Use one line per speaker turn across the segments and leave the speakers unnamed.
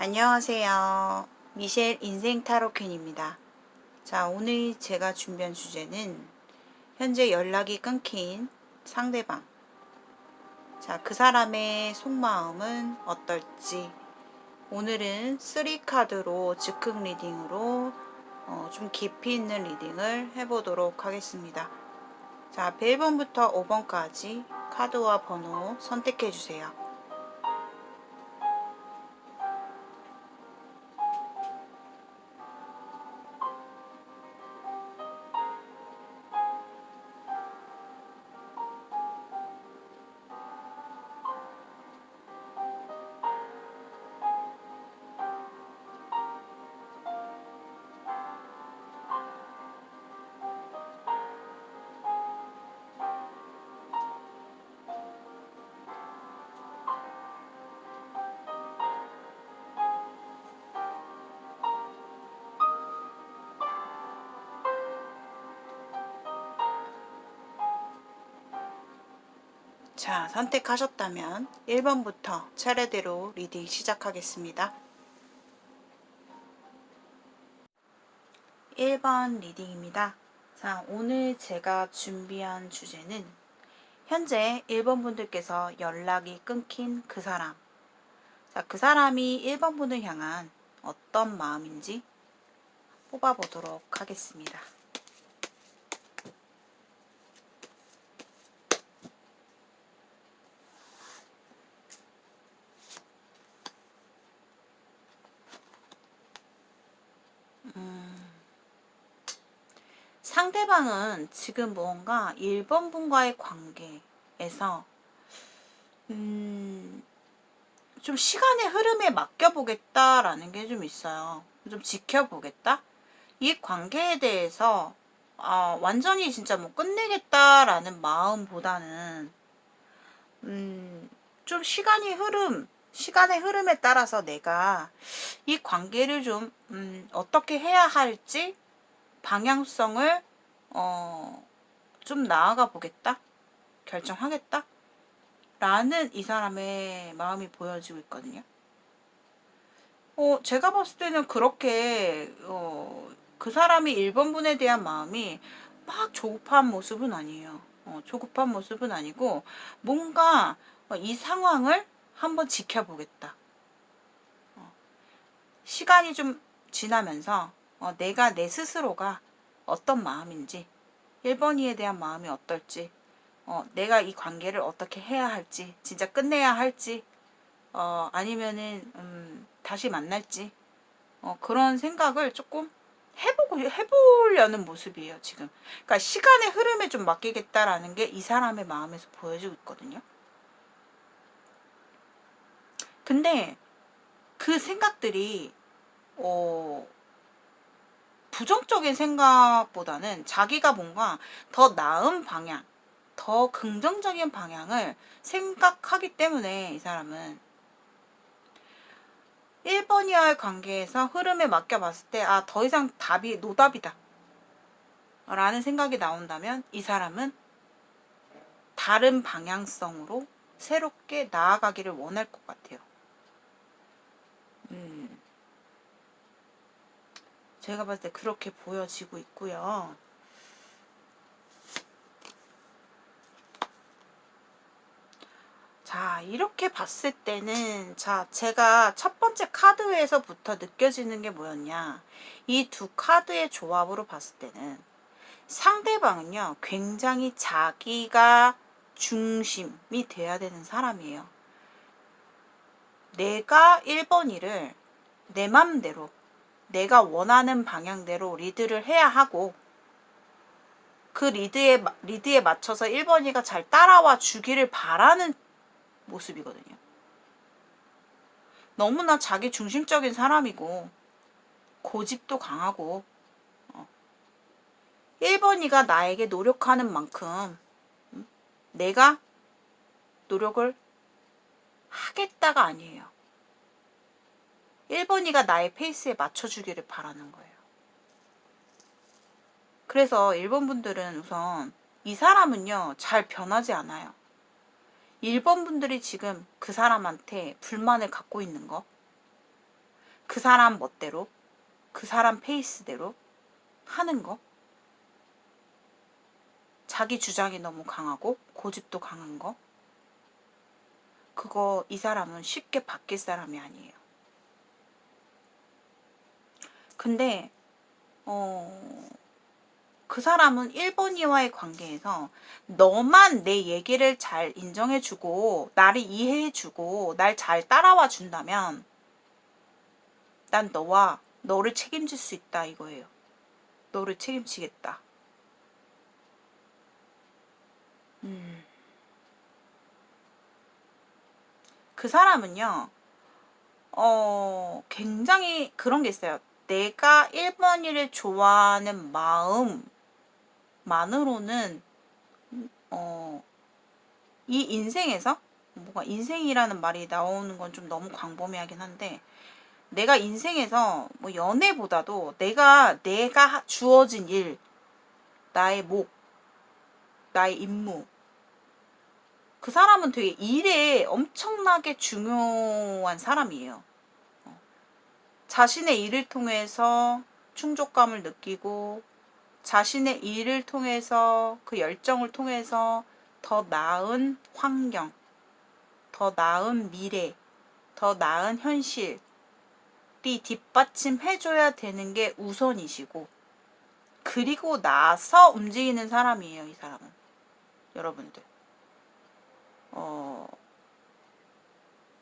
안녕하세요. 미셸 인생 타로퀸입니다. 자, 오늘 제가 준비한 주제는 현재 연락이 끊긴 상대방. 자, 그 사람의 속마음은 어떨지. 오늘은 3카드로 즉흥 리딩으로 좀 깊이 있는 리딩을 해보도록 하겠습니다. 자, 앞에 1번부터 5번까지 카드와 번호 선택해주세요. 자, 선택하셨다면 1번부터 차례대로 리딩 시작하겠습니다. 1번 리딩입니다. 자, 오늘 제가 준비한 주제는 현재 1번 분들께서 연락이 끊긴 그 사람. 자, 그 사람이 1번 분을 향한 어떤 마음인지 뽑아보도록 하겠습니다. 상대방은 지금 뭔가 1번 분과의 관계에서 좀 시간의 흐름에 맡겨보겠다라는 게 좀 있어요. 좀 지켜보겠다? 이 관계에 대해서 완전히 진짜 뭐 끝내겠다라는 마음보다는 좀 시간의 흐름에 따라서 내가 이 관계를 좀 어떻게 해야 할지 방향성을 좀 나아가 보겠다? 결정하겠다? 라는 이 사람의 마음이 보여지고 있거든요. 제가 봤을 때는 그렇게 그 사람이 1번 분에 대한 마음이 막 조급한 모습은 아니에요. 조급한 모습은 아니고 뭔가 이 상황을 한번 지켜보겠다. 시간이 좀 지나면서 내가 내 스스로가 어떤 마음인지 1번이에 대한 마음이 어떨지 내가 이 관계를 어떻게 해야 할지 진짜 끝내야 할지 아니면은 다시 만날지 그런 생각을 조금 해보려는 모습이에요 지금. 그러니까 시간의 흐름에 좀 맡기겠다라는 게 이 사람의 마음에서 보여지고 있거든요. 근데 그 생각들이 부정적인 생각보다는 자기가 뭔가 더 나은 방향, 더 긍정적인 방향을 생각하기 때문에 이 사람은 1번이와의 관계에서 흐름에 맡겨봤을 때 더 이상 답이 노답이다 라는 생각이 나온다면 이 사람은 다른 방향성으로 새롭게 나아가기를 원할 것 같아요. 제가 봤을 때 그렇게 보여지고 있고요. 자, 이렇게 봤을 때는 제가 첫 번째 카드에서부터 느껴지는 게 뭐였냐, 이 두 카드의 조합으로 봤을 때는 상대방은요 굉장히 자기가 중심이 돼야 되는 사람이에요. 내가 1번이를 내 맘대로 내가 원하는 방향대로 리드를 해야 하고 그 리드에 맞춰서 1번이가 잘 따라와 주기를 바라는 모습이거든요. 너무나 자기 중심적인 사람이고 고집도 강하고 1번이가 나에게 노력하는 만큼 내가 노력을 하겠다가 아니에요. 1번이가 나의 페이스에 맞춰주기를 바라는 거예요. 그래서 1번 분들은 우선 이 사람은요 잘 변하지 않아요. 1번 분들이 지금 그 사람한테 불만을 갖고 있는 거, 그 사람 멋대로, 그 사람 페이스대로 하는 거. 자기 주장이 너무 강하고 고집도 강한 거. 그거 이 사람은 쉽게 바뀔 사람이 아니에요. 근데 그 사람은 1번이와의 관계에서 너만 내 얘기를 잘 인정해주고 나를 이해해주고 날 잘 따라와 준다면 난 너를 책임질 수 있다 이거예요. 너를 책임지겠다. 그 사람은요, 굉장히 그런 게 있어요. 내가 1번이를 좋아하는 마음만으로는, 이 인생에서, 뭔가 인생이라는 말이 나오는 건 좀 너무 광범위하긴 한데, 내가 인생에서 뭐 연애보다도 내가 주어진 일, 나의 나의 임무, 그 사람은 되게 일에 엄청나게 중요한 사람이에요. 자신의 일을 통해서 충족감을 느끼고 자신의 일을 통해서 그 열정을 통해서 더 나은 환경, 더 나은 미래, 더 나은 현실이 뒷받침해줘야 되는 게 우선이시고 그리고 나서 움직이는 사람이에요, 이 사람은. 여러분들.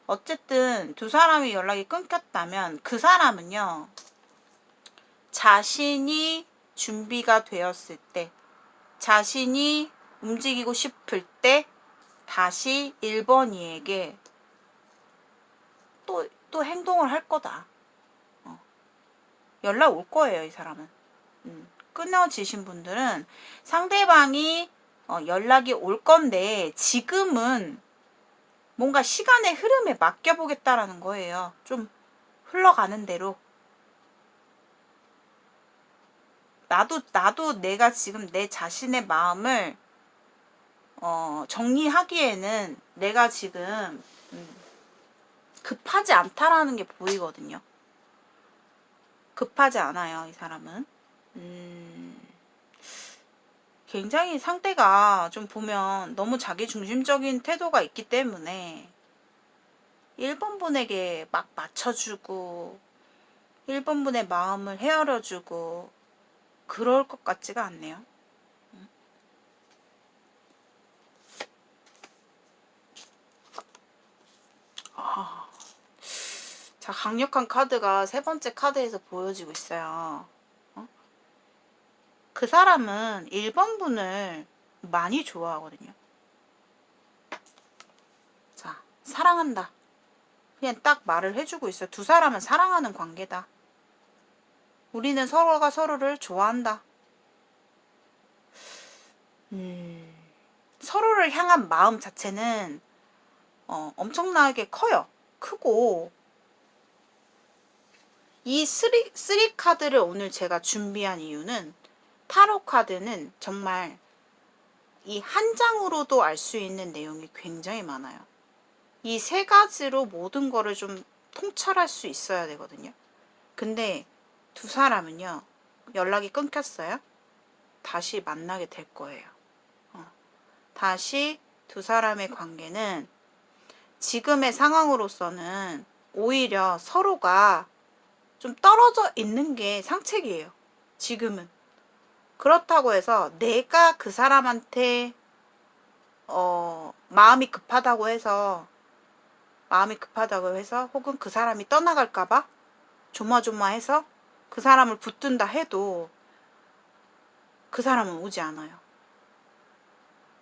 어쨌든 두 사람이 연락이 끊겼다면 그 사람은요, 자신이 준비가 되었을 때, 자신이 움직이고 싶을 때 다시 1번이에게 또 행동을 할 거다. 연락 올 거예요, 이 사람은. 끊어지신 분들은 상대방이 연락이 올 건데 지금은 뭔가 시간의 흐름에 맡겨보겠다라는 거예요. 좀 흘러가는 대로. 나도 내가 지금 내 자신의 마음을 정리하기에는 내가 지금 급하지 않다라는 게 보이거든요. 급하지 않아요, 이 사람은. 굉장히 상대가 좀 보면 너무 자기중심적인 태도가 있기 때문에 1번 분에게 막 맞춰주고 1번 분의 마음을 헤아려주고 그럴 것 같지가 않네요. 자, 강력한 카드가 세 번째 카드에서 보여지고 있어요. 그 사람은 1번 분을 많이 좋아하거든요. 자, 사랑한다. 그냥 딱 말을 해주고 있어요. 두 사람은 사랑하는 관계다. 우리는 서로가 서로를 좋아한다. 서로를 향한 마음 자체는 엄청나게 커요. 크고 이 3 카드를 오늘 제가 준비한 이유는 타로 카드는 정말 이 한 장으로도 알 수 있는 내용이 굉장히 많아요. 이 세 가지로 모든 거를 좀 통찰할 수 있어야 되거든요. 근데 두 사람은요, 연락이 끊겼어요. 다시 만나게 될 거예요. 다시 두 사람의 관계는 지금의 상황으로서는 오히려 서로가 좀 떨어져 있는 게 상책이에요. 지금은. 그렇다고 해서 내가 그 사람한테 마음이 급하다고 해서 혹은 그 사람이 떠나갈까봐 조마조마해서 그 사람을 붙든다 해도 그 사람은 오지 않아요.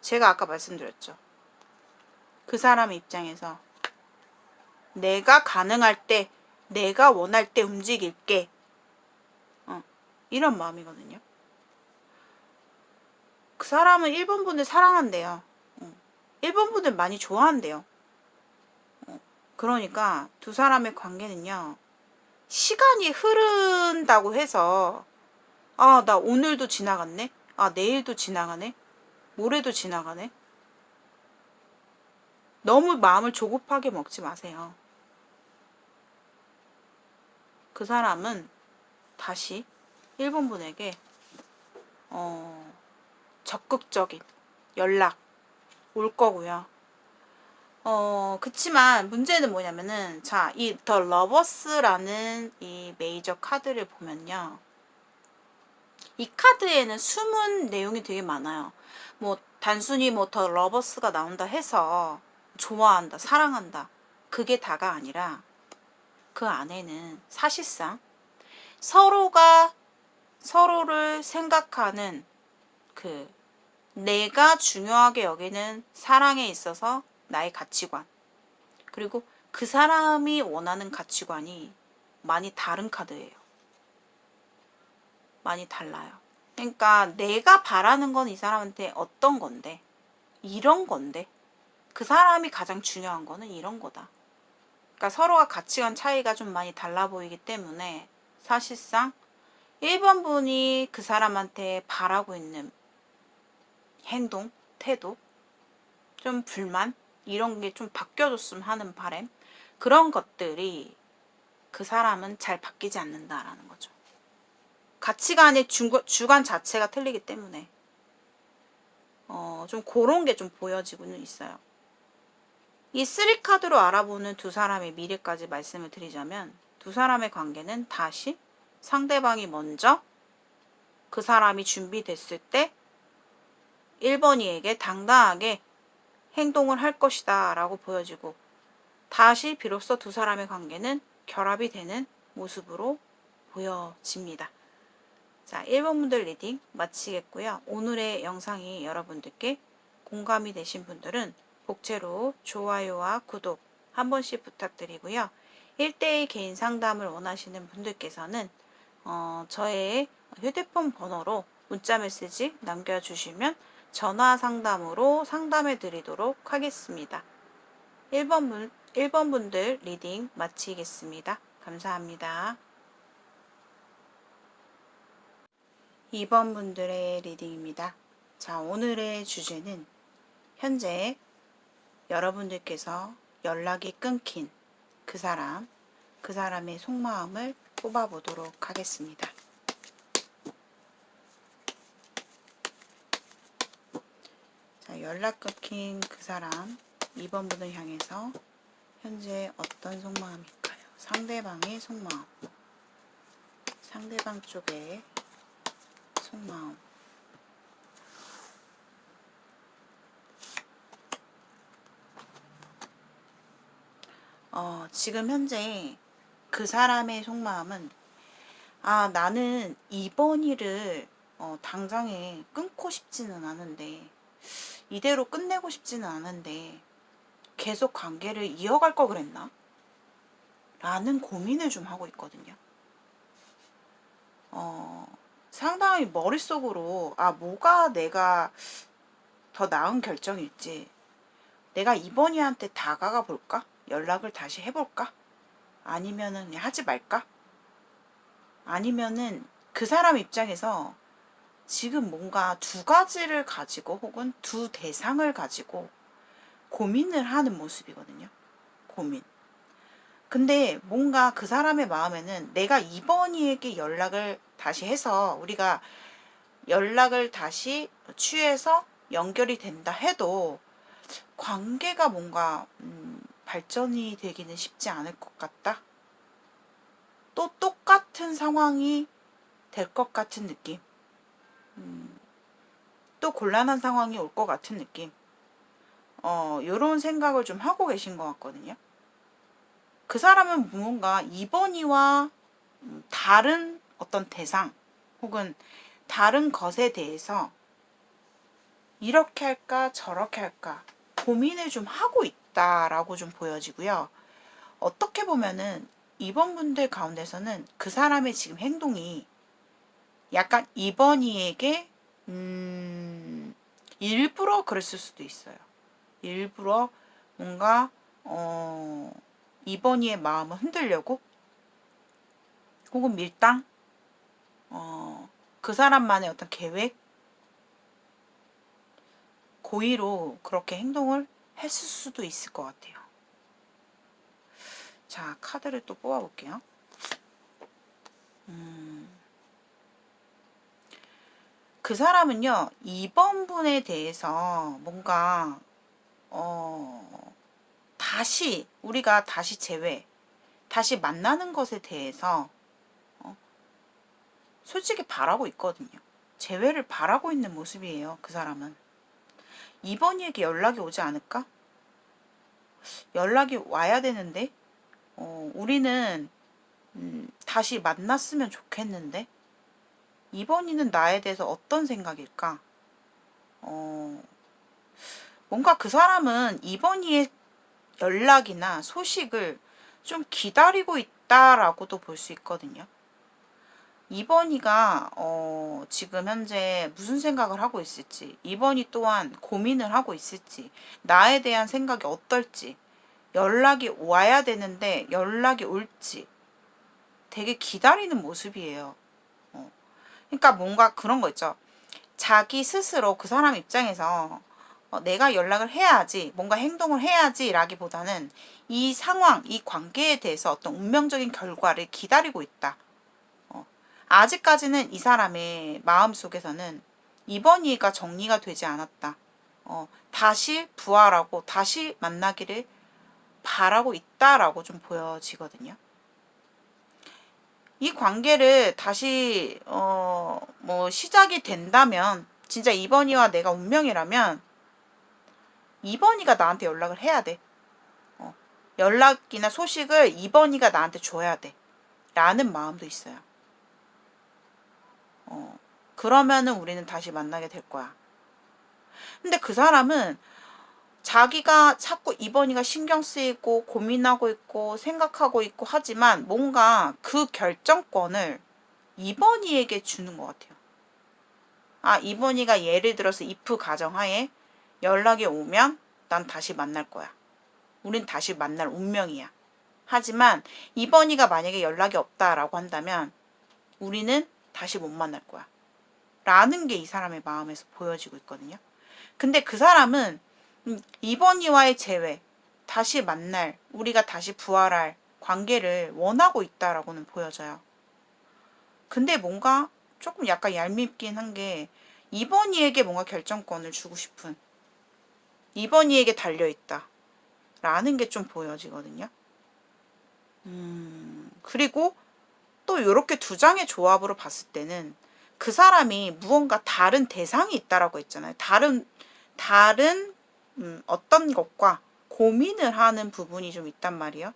제가 아까 말씀드렸죠. 그 사람의 입장에서 내가 가능할 때, 내가 원할 때 움직일게. 이런 마음이거든요. 그 사람은 1번 분을 사랑한대요. 1번 분을 많이 좋아한대요. 그러니까 두 사람의 관계는요, 시간이 흐른다고 해서 나 오늘도 지나갔네? 내일도 지나가네? 모레도 지나가네? 너무 마음을 조급하게 먹지 마세요. 그 사람은 다시 1번 분에게 적극적인 연락 올 거고요. 그치만 문제는 뭐냐면은, 자, 이 더 러버스라는 이 메이저 카드를 보면요. 이 카드에는 숨은 내용이 되게 많아요. 뭐, 단순히 뭐 더 러버스가 나온다 해서 좋아한다, 사랑한다. 그게 다가 아니라 그 안에는 사실상 서로가 서로를 생각하는 그 내가 중요하게 여기는 사랑에 있어서 나의 가치관, 그리고 그 사람이 원하는 가치관이 많이 다른 카드예요. 많이 달라요. 그러니까 내가 바라는 건 이 사람한테 어떤 건데, 이런 건데, 그 사람이 가장 중요한 거는 이런 거다. 그러니까 서로가 가치관 차이가 좀 많이 달라 보이기 때문에 사실상 1번 분이 그 사람한테 바라고 있는 행동, 태도, 좀 불만, 이런 게 좀 바뀌어줬으면 하는 바람, 그런 것들이 그 사람은 잘 바뀌지 않는다라는 거죠. 가치관의 주관 자체가 틀리기 때문에 좀 그런 게 좀 보여지고는 있어요. 이 3카드로 알아보는 두 사람의 미래까지 말씀을 드리자면, 두 사람의 관계는 다시 상대방이 먼저 그 사람이 준비됐을 때 1번이에게 당당하게 행동을 할 것이다 라고 보여지고, 다시 비로소 두 사람의 관계는 결합이 되는 모습으로 보여집니다. 자, 1번 분들 리딩 마치겠고요. 오늘의 영상이 여러분들께 공감이 되신 분들은 복제로 좋아요와 구독 한 번씩 부탁드리고요. 1대1 개인 상담을 원하시는 분들께서는 저의 휴대폰 번호로 문자 메시지 남겨주시면 전화 상담으로 상담해 드리도록 하겠습니다. 1번 분들 리딩 마치겠습니다. 감사합니다. 2번 분들의 리딩입니다. 자, 오늘의 주제는 현재 여러분들께서 연락이 끊긴 그 사람의 속마음을 뽑아보도록 하겠습니다. 자, 연락 끊긴 그 사람 2번 분을 향해서 현재 어떤 속마음일까요? 상대방의 속마음, 상대방 쪽의 속마음. 지금 현재 그 사람의 속마음은, 나는 이번 일을 당장에 끊고 싶지는 않은데, 이대로 끝내고 싶지는 않은데 계속 관계를 이어갈 거 그랬나? 라는 고민을 좀 하고 있거든요. 상당히 머릿속으로 뭐가 내가 더 나은 결정일지, 내가 이번이한테 다가가 볼까? 연락을 다시 해볼까? 아니면은 그냥 하지 말까? 아니면은 그 사람 입장에서 지금 뭔가 두 가지를 가지고 혹은 두 대상을 가지고 고민을 하는 모습이거든요. 고민. 근데 뭔가 그 사람의 마음에는 내가 이번이에게 연락을 다시 해서 우리가 연락을 다시 취해서 연결이 된다 해도 관계가 뭔가 발전이 되기는 쉽지 않을 것 같다. 또 똑같은 상황이 될 것 같은 느낌. 또 곤란한 상황이 올 것 같은 느낌. 요런 생각을 좀 하고 계신 것 같거든요. 그 사람은 무언가 이번이와 다른 어떤 대상 혹은 다른 것에 대해서 이렇게 할까 저렇게 할까 고민을 좀 하고 있다라고 좀 보여지고요. 어떻게 보면은 이번 분들 가운데서는 그 사람의 지금 행동이 약간 이번이에게 일부러 그랬을 수도 있어요. 일부러 뭔가 이번이의 마음을 흔들려고 혹은 밀당, 그 사람만의 어떤 계획, 고의로 그렇게 행동을 했을 수도 있을 것 같아요. 자, 카드를 또 뽑아볼게요. 그 사람은요, 2번 분에 대해서 뭔가, 우리가 다시 다시 만나는 것에 대해서, 솔직히 바라고 있거든요. 재회를 바라고 있는 모습이에요, 그 사람은. 2번이에게 연락이 오지 않을까? 연락이 와야 되는데, 우리는, 다시 만났으면 좋겠는데, 2번이는 나에 대해서 어떤 생각일까? 어, 뭔가 그 사람은 2번이의 연락이나 소식을 좀 기다리고 있다라고도 볼 수 있거든요. 2번이가 지금 현재 무슨 생각을 하고 있을지, 2번이 또한 고민을 하고 있을지, 나에 대한 생각이 어떨지, 연락이 와야 되는데 연락이 올지 되게 기다리는 모습이에요. 그러니까 뭔가 그런 거 있죠. 자기 스스로 그 사람 입장에서 내가 연락을 해야지, 뭔가 행동을 해야지 라기보다는 이 상황, 이 관계에 대해서 어떤 운명적인 결과를 기다리고 있다. 아직까지는 이 사람의 마음속에서는 이번 이해가 정리가 되지 않았다. 다시 부활하고 다시 만나기를 바라고 있다라고 좀 보여지거든요. 이 관계를 다시 뭐 시작이 된다면, 진짜 이번이와 내가 운명이라면 이번이가 나한테 연락을 해야 돼. 연락이나 소식을 이번이가 나한테 줘야 돼. 라는 마음도 있어요. 그러면은 우리는 다시 만나게 될 거야. 근데 그 사람은 자기가 자꾸 이번이가 신경 쓰이고 고민하고 있고 생각하고 있고 하지만 뭔가 그 결정권을 이번이에게 주는 것 같아요. 이번이가 예를 들어서 if 가정하에 연락이 오면 난 다시 만날 거야. 우린 다시 만날 운명이야. 하지만 이번이가 만약에 연락이 없다라고 한다면 우리는 다시 못 만날 거야. 라는 게 이 사람의 마음에서 보여지고 있거든요. 근데 그 사람은 이번이와의 재회, 다시 만날, 우리가 다시 부활할 관계를 원하고 있다라고는 보여져요. 근데 뭔가 조금 약간 얄밉긴 한 게 이번이에게 뭔가 결정권을 주고 싶은, 이번이에게 달려있다 라는 게 좀 보여지거든요. 그리고 또 이렇게 두 장의 조합으로 봤을 때는 그 사람이 무언가 다른 대상이 있다라고 했잖아요. 다른 어떤 것과 고민을 하는 부분이 좀 있단 말이에요.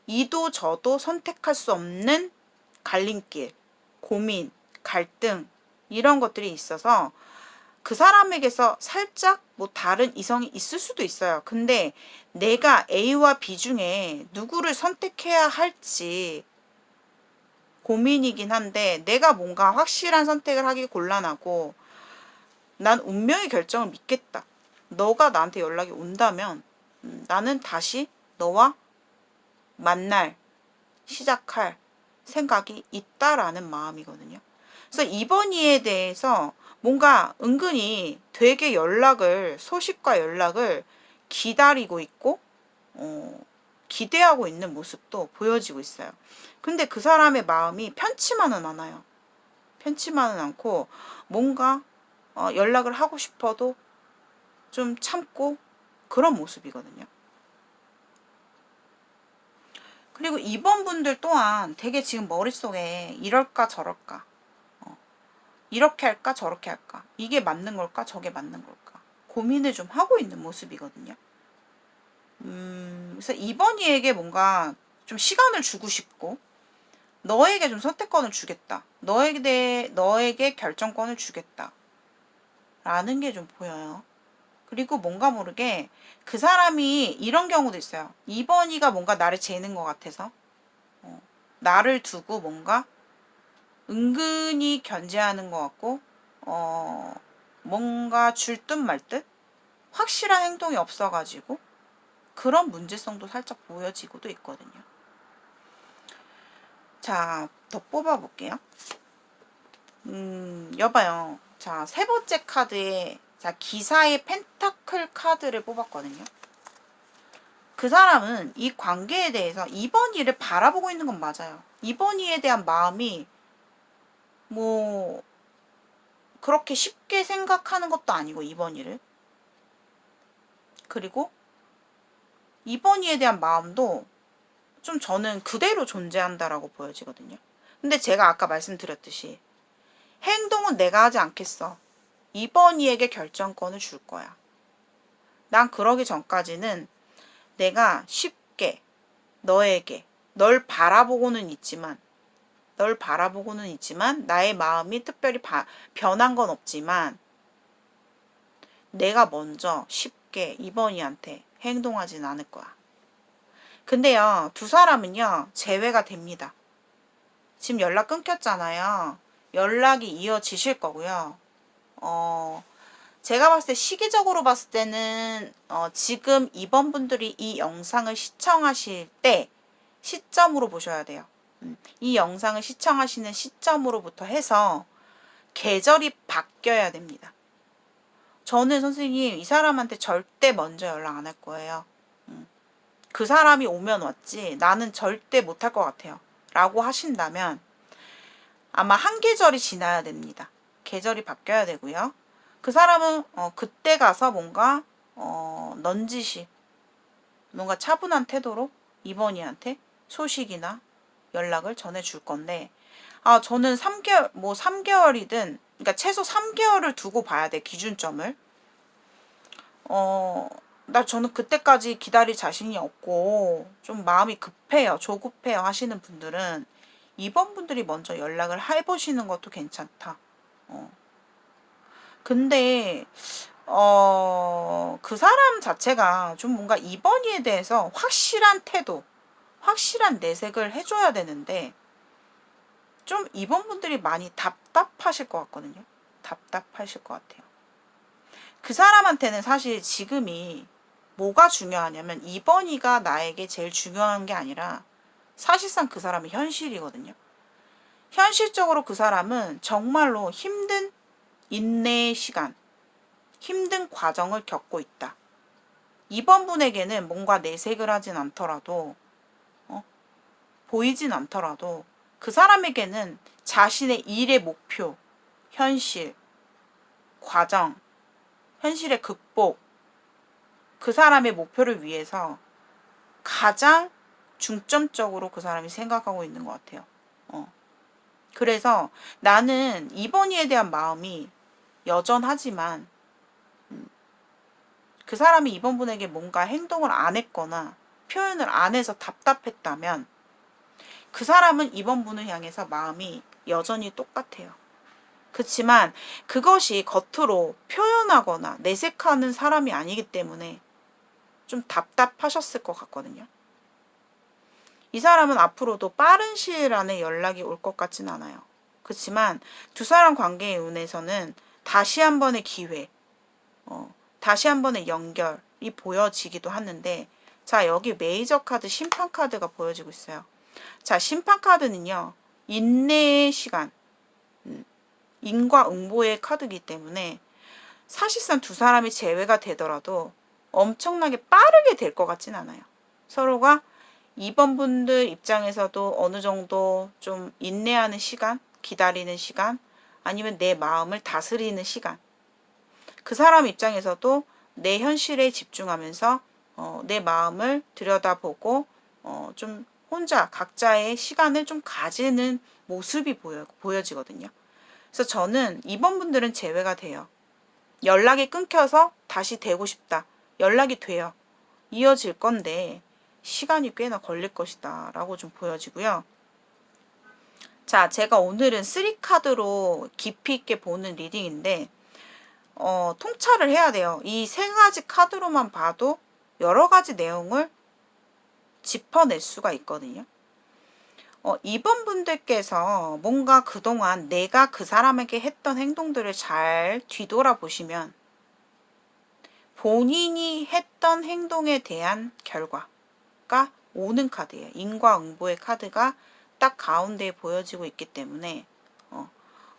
이도 저도 선택할 수 없는 갈림길, 고민, 갈등 이런 것들이 있어서 그 사람에게서 살짝 뭐 다른 이성이 있을 수도 있어요. 근데 내가 A와 B 중에 누구를 선택해야 할지 고민이긴 한데, 내가 뭔가 확실한 선택을 하기 곤란하고 난 운명의 결정을 믿겠다. 너가 나한테 연락이 온다면 나는 다시 너와 시작할 생각이 있다라는 마음이거든요. 그래서 이번 이에 대해서 뭔가 은근히 되게 소식과 연락을 기다리고 있고, 기대하고 있는 모습도 보여지고 있어요. 근데 그 사람의 마음이 편치만은 않아요. 편치만은 않고, 뭔가, 연락을 하고 싶어도 좀 참고 그런 모습이거든요. 그리고 이번 분들 또한 되게 지금 머릿속에 이럴까 저럴까, 이렇게 할까 저렇게 할까, 이게 맞는 걸까 저게 맞는 걸까 고민을 좀 하고 있는 모습이거든요. 그래서 이번이에게 뭔가 좀 시간을 주고 싶고, 너에게 좀 선택권을 주겠다. 너에게 결정권을 주겠다. 라는 게 좀 보여요. 그리고 뭔가 모르게 그 사람이 이런 경우도 있어요. 이번이가 뭔가 나를 재는 것 같아서, 나를 두고 뭔가 은근히 견제하는 것 같고, 뭔가 줄 듯 말 듯 확실한 행동이 없어가지고 그런 문제성도 살짝 보여지고도 있거든요. 자, 더 뽑아볼게요. 여봐요. 자, 세 번째 카드에 기사의 펜타클 카드를 뽑았거든요. 그 사람은 이 관계에 대해서 이번 일을 바라보고 있는 건 맞아요. 이번 일에 대한 마음이 뭐 그렇게 쉽게 생각하는 것도 아니고 2번이를. 그리고 2번이에 대한 마음도 좀 저는 그대로 존재한다라고 보여지거든요. 근데 제가 아까 말씀드렸듯이 행동은 내가 하지 않겠어. 2번이에게 결정권을 줄 거야. 난 그러기 전까지는 내가 쉽게 너에게 널 바라보고는 있지만 나의 마음이 특별히 변한 건 없지만 내가 먼저 쉽게 2번이한테 행동하진 않을 거야. 근데요, 두 사람은요, 재회가 됩니다. 지금 연락 끊겼잖아요. 연락이 이어지실 거고요. 제가 봤을 때 시기적으로 봤을 때는 지금 2번 분들이 이 영상을 시청하실 때 시점으로 보셔야 돼요. 이 영상을 시청하시는 시점으로부터 해서 계절이 바뀌어야 됩니다. 저는 선생님 이 사람한테 절대 먼저 연락 안 할 거예요. 그 사람이 오면 왔지 나는 절대 못할 것 같아요. 라고 하신다면 아마 한 계절이 지나야 됩니다. 계절이 바뀌어야 되고요. 그 사람은 그때 가서 뭔가 넌지시 뭔가 차분한 태도로 이번이한테 소식이나 연락을 전해줄 건데 저는 3개월 뭐 3개월이든 그러니까 최소 3개월을 두고 봐야 돼 기준점을. 저는 그때까지 기다릴 자신이 없고 좀 마음이 급해요. 조급해요 하시는 분들은 2번 분들이 먼저 연락을 해보시는 것도 괜찮다. 근데 그 사람 자체가 좀 뭔가 2번이에 대해서 확실한 태도, 확실한 내색을 해줘야 되는데 좀 2번 분들이 많이 답답하실 것 같거든요. 답답하실 것 같아요. 그 사람한테는 사실 지금이 뭐가 중요하냐면 2번이가 나에게 제일 중요한 게 아니라 사실상 그 사람의 현실이거든요. 현실적으로 그 사람은 정말로 힘든 인내의 시간, 힘든 과정을 겪고 있다. 2번 분에게는 뭔가 내색을 하진 않더라도 보이진 않더라도 그 사람에게는 자신의 일의 목표, 현실, 과정, 현실의 극복, 그 사람의 목표를 위해서 가장 중점적으로 그 사람이 생각하고 있는 것 같아요. 그래서 나는 2번이에 대한 마음이 여전하지만 그 사람이 2번 분에게 뭔가 행동을 안 했거나 표현을 안 해서 답답했다면 그 사람은 2번 분을 향해서 마음이 여전히 똑같아요. 그렇지만 그것이 겉으로 표현하거나 내색하는 사람이 아니기 때문에 좀 답답하셨을 것 같거든요. 이 사람은 앞으로도 빠른 시일 안에 연락이 올 것 같진 않아요. 그렇지만 두 사람 관계의 운에서는 다시 한 번의 기회, 다시 한 번의 연결이 보여지기도 하는데 자, 여기 메이저 카드, 심판 카드가 보여지고 있어요. 자, 심판 카드는요. 인내의 시간, 인과응보의 카드이기 때문에 사실상 두 사람이 재회가 되더라도 엄청나게 빠르게 될 것 같진 않아요. 서로가 2번 분들 입장에서도 어느 정도 좀 인내하는 시간, 기다리는 시간, 아니면 내 마음을 다스리는 시간. 그 사람 입장에서도 내 현실에 집중하면서 내 마음을 들여다보고 좀 혼자 각자의 시간을 좀 가지는 모습이 보여지거든요. 그래서 저는 2번 분들은 제외가 돼요. 연락이 끊겨서 다시 되고 싶다. 연락이 돼요. 이어질 건데 시간이 꽤나 걸릴 것이다 라고 좀 보여지고요. 자, 제가 오늘은 3카드로 깊이 있게 보는 리딩인데 통찰을 해야 돼요. 이 세 가지 카드로만 봐도 여러 가지 내용을 짚어낼 수가 있거든요. 2번 분들께서 뭔가 그동안 내가 그 사람에게 했던 행동들을 잘 뒤돌아보시면 본인이 했던 행동에 대한 결과가 오는 카드예요. 인과응보의 카드가 딱 가운데에 보여지고 있기 때문에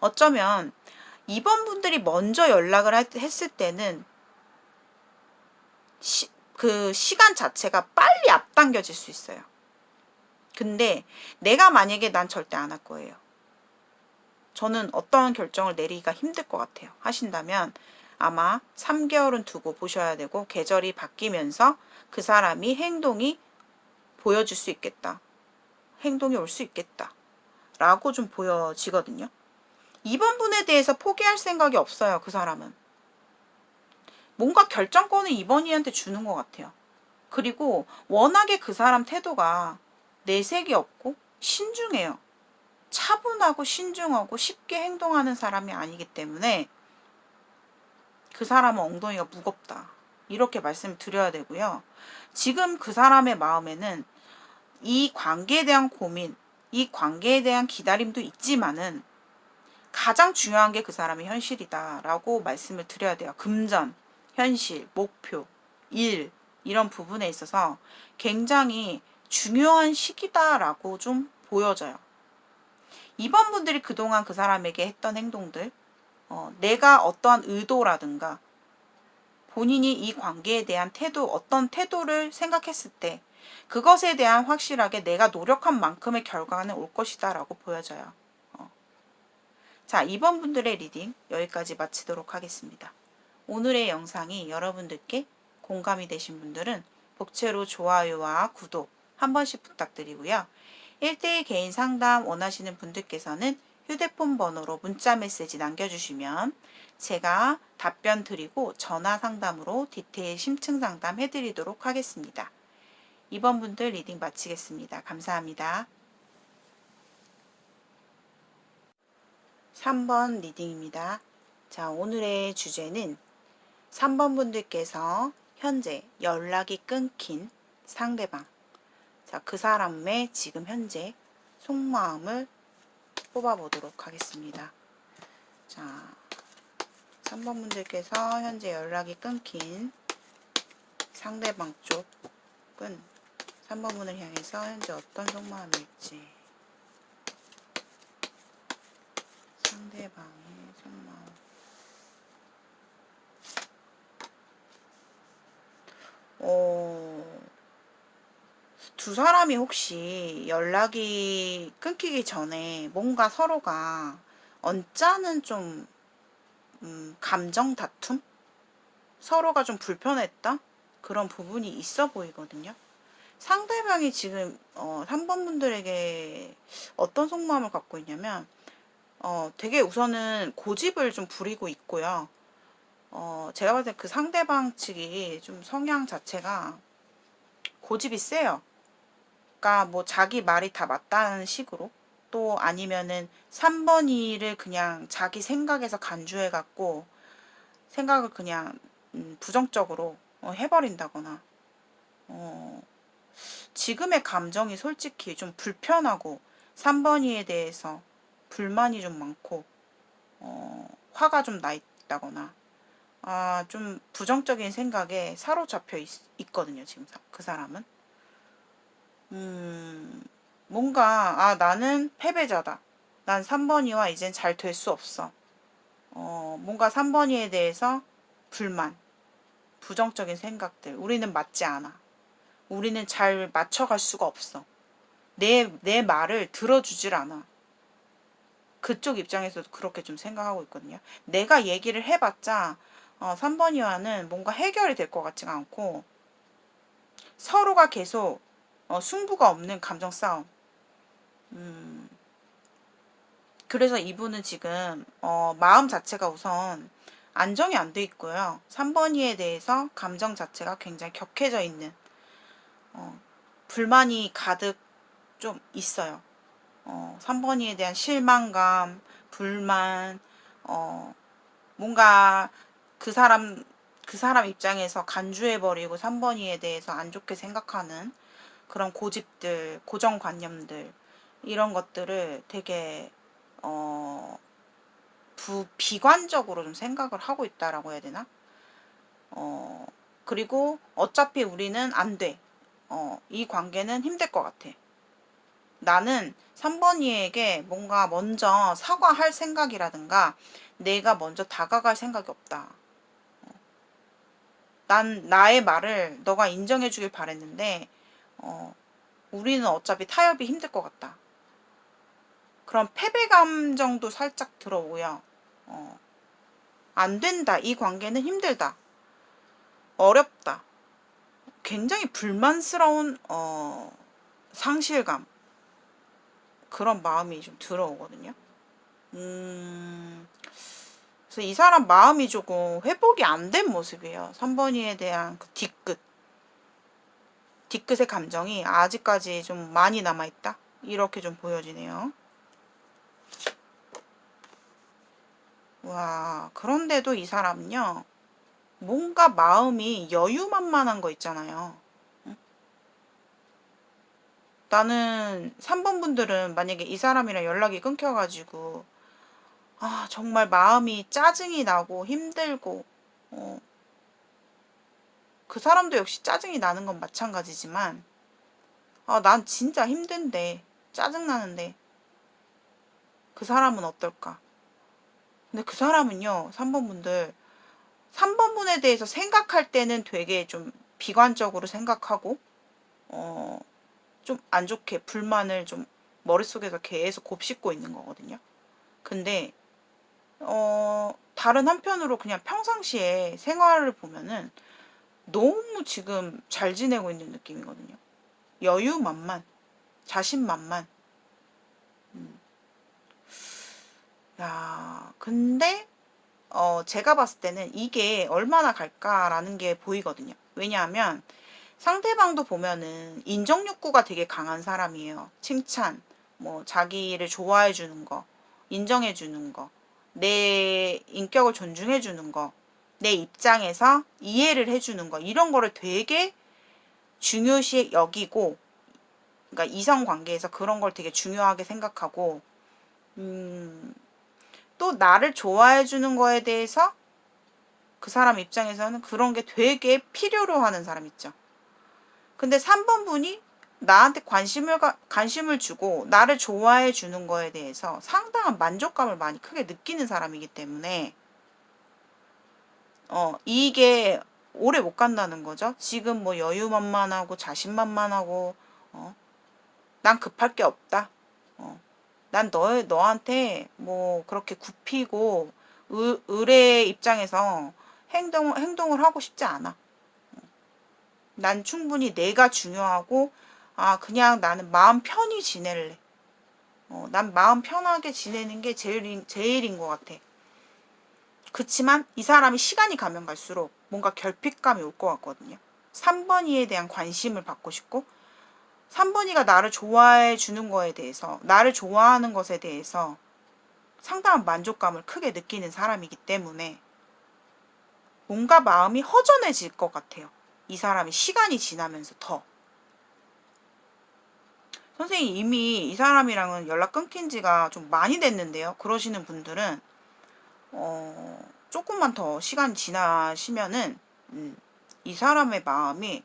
어쩌면 2번 분들이 먼저 연락을 했을 때는 그 시간 자체가 빨리 앞당겨질 수 있어요. 근데 내가 만약에 난 절대 안 할 거예요. 저는 어떤 결정을 내리기가 힘들 것 같아요. 하신다면 아마 3개월은 두고 보셔야 되고 계절이 바뀌면서 그 사람이 행동이 보여줄 수 있겠다. 행동이 올 수 있겠다. 라고 좀 보여지거든요. 이번 분에 대해서 포기할 생각이 없어요. 그 사람은. 뭔가 결정권을 이번 이한테 주는 것 같아요. 그리고 워낙에 그 사람 태도가 내색이 없고 신중해요. 차분하고 신중하고 쉽게 행동하는 사람이 아니기 때문에 그 사람은 엉덩이가 무겁다. 이렇게 말씀을 드려야 되고요. 지금 그 사람의 마음에는 이 관계에 대한 고민, 이 관계에 대한 기다림도 있지만은 가장 중요한 게 그 사람의 현실이다라고 말씀을 드려야 돼요. 금전, 현실, 목표, 일 이런 부분에 있어서 굉장히 중요한 시기다라고 좀 보여져요. 이번 분들이 그동안 그 사람에게 했던 행동들, 내가 어떠한 의도라든가 본인이 이 관계에 대한 태도, 어떤 태도를 생각했을 때 그것에 대한 확실하게 내가 노력한 만큼의 결과는 올 것이다 라고 보여져요. 자, 이번 분들의 리딩 여기까지 마치도록 하겠습니다. 오늘의 영상이 여러분들께 공감이 되신 분들은 복채로 좋아요와 구독 한 번씩 부탁드리고요. 1대1 개인 상담 원하시는 분들께서는 휴대폰 번호로 문자 메시지 남겨주시면 제가 답변 드리고 전화 상담으로 디테일 심층 상담 해드리도록 하겠습니다. 이번 분들 리딩 마치겠습니다. 감사합니다. 3번 리딩입니다. 자, 오늘의 주제는 3번 분들께서 현재 연락이 끊긴 상대방, 자, 그 사람의 지금 현재 속마음을 뽑아보도록 하겠습니다. 자, 3번 분들께서 현재 연락이 끊긴 상대방 쪽은 3번 분을 향해서 현재 어떤 속마음일지, 상대방의 속마음. 두 사람이 혹시 연락이 끊기기 전에 뭔가 서로가 언짢은 좀 감정 다툼? 서로가 좀 불편했다? 그런 부분이 있어 보이거든요. 상대방이 지금 3번 분들에게 어떤 속마음을 갖고 있냐면 되게 우선은 고집을 좀 부리고 있고요. 제가 봤을 때 그 상대방 측이 좀 성향 자체가 고집이 세요. 그러니까 뭐 자기 말이 다 맞다는 식으로, 또 아니면은 3번 이를 그냥 자기 생각에서 간주해 갖고 생각을 그냥 부정적으로 해버린다거나, 지금의 감정이 솔직히 좀 불편하고 3번 이에 대해서 불만이 좀 많고 화가 좀 나 있다거나, 좀 부정적인 생각에 사로잡혀 있거든요. 지금 그 사람은. 뭔가 나는 패배자다. 난 3번이와 이젠 잘 될 수 없어. 뭔가 3번이에 대해서 불만, 부정적인 생각들. 우리는 맞지 않아. 우리는 잘 맞춰갈 수가 없어. 내 말을 들어주질 않아. 그쪽 입장에서도 그렇게 좀 생각하고 있거든요. 내가 얘기를 해봤자 3번이와는 뭔가 해결이 될 것 같지가 않고 서로가 계속 승부가 없는 감정 싸움. 그래서 이분은 지금 마음 자체가 우선 안정이 안 돼 있고요. 3번이에 대해서 감정 자체가 굉장히 격해져 있는, 불만이 가득 좀 있어요. 3번이에 대한 실망감, 불만, 뭔가 그 사람 입장에서 간주해버리고 3번이에 대해서 안 좋게 생각하는 그런 고집들, 고정관념들, 이런 것들을 되게 비관적으로 좀 생각을 하고 있다라고 해야 되나? 그리고 어차피 우리는 안 돼. 이 관계는 힘들 것 같아. 나는 3번이에게 뭔가 먼저 사과할 생각이라든가 내가 먼저 다가갈 생각이 없다. 난 나의 말을 너가 인정해 주길 바랬는데 우리는 어차피 타협이 힘들 것 같다. 그런 패배 감정도 살짝 들어오고요. 안 된다. 이 관계는 힘들다. 어렵다. 굉장히 불만스러운 상실감. 그런 마음이 좀 들어오거든요. 그래서 이 사람 마음이 조금 회복이 안 된 모습이에요. 3번이에 대한 그 뒤끝의 감정이 아직까지 좀 많이 남아있다. 이렇게 좀 보여지네요. 와, 그런데도 이 사람은요, 뭔가 마음이 여유만만한 거 있잖아요. 나는 3번 분들은 만약에 이 사람이랑 연락이 끊겨가지고, 아, 정말 마음이 짜증이 나고 힘들고, 그 사람도 역시 짜증이 나는 건 마찬가지지만, 아, 난 진짜 힘든데, 짜증나는데, 그 사람은 어떨까? 근데 그 사람은요, 3번 분들, 3번 분에 대해서 생각할 때는 되게 좀 비관적으로 생각하고, 좀 안 좋게 불만을 좀 머릿속에서 계속 곱씹고 있는 거거든요. 근데, 다른 한편으로 그냥 평상시에 생활을 보면은 너무 지금 잘 지내고 있는 느낌이거든요. 여유만만, 자신만만. 야, 근데 제가 봤을 때는 이게 얼마나 갈까라는 게 보이거든요. 왜냐하면 상대방도 보면은 인정 욕구가 되게 강한 사람이에요. 칭찬, 뭐 자기를 좋아해 주는 거, 인정해 주는 거, 내 인격을 존중해 주는 거, 내 입장에서 이해를 해 주는 거, 이런 거를 되게 중요시 여기고, 그러니까 이성 관계에서 그런 걸 되게 중요하게 생각하고, 또 나를 좋아해 주는 거에 대해서 그 사람 입장에서는 그런 게 되게 필요로 하는 사람 있죠. 근데 3번 분이 나한테 관심을 주고 나를 좋아해 주는 거에 대해서 상당한 만족감을 많이 크게 느끼는 사람이기 때문에, 이게 오래 못 간다는 거죠. 지금 뭐 여유만만하고 자신만만하고, 난 급할 게 없다. 난 너한테 뭐 그렇게 굽히고 의뢰 입장에서 행동을 하고 싶지 않아. 난 충분히 내가 중요하고, 아, 그냥 나는 마음 편히 지낼래. 난 마음 편하게 지내는 게 제일인 것 같아. 그치만 이 사람이 시간이 가면 갈수록 뭔가 결핍감이 올 것 같거든요. 3번이에 대한 관심을 받고 싶고, 3번이가 나를 좋아해 주는 거에 대해서, 나를 좋아하는 것에 대해서 상당한 만족감을 크게 느끼는 사람이기 때문에 뭔가 마음이 허전해질 것 같아요. 이 사람이 시간이 지나면서 더. 선생님 이미 이 사람이랑은 연락 끊긴 지가 좀 많이 됐는데요. 그러시는 분들은 조금만 더 시간이 지나시면은 이 사람의 마음이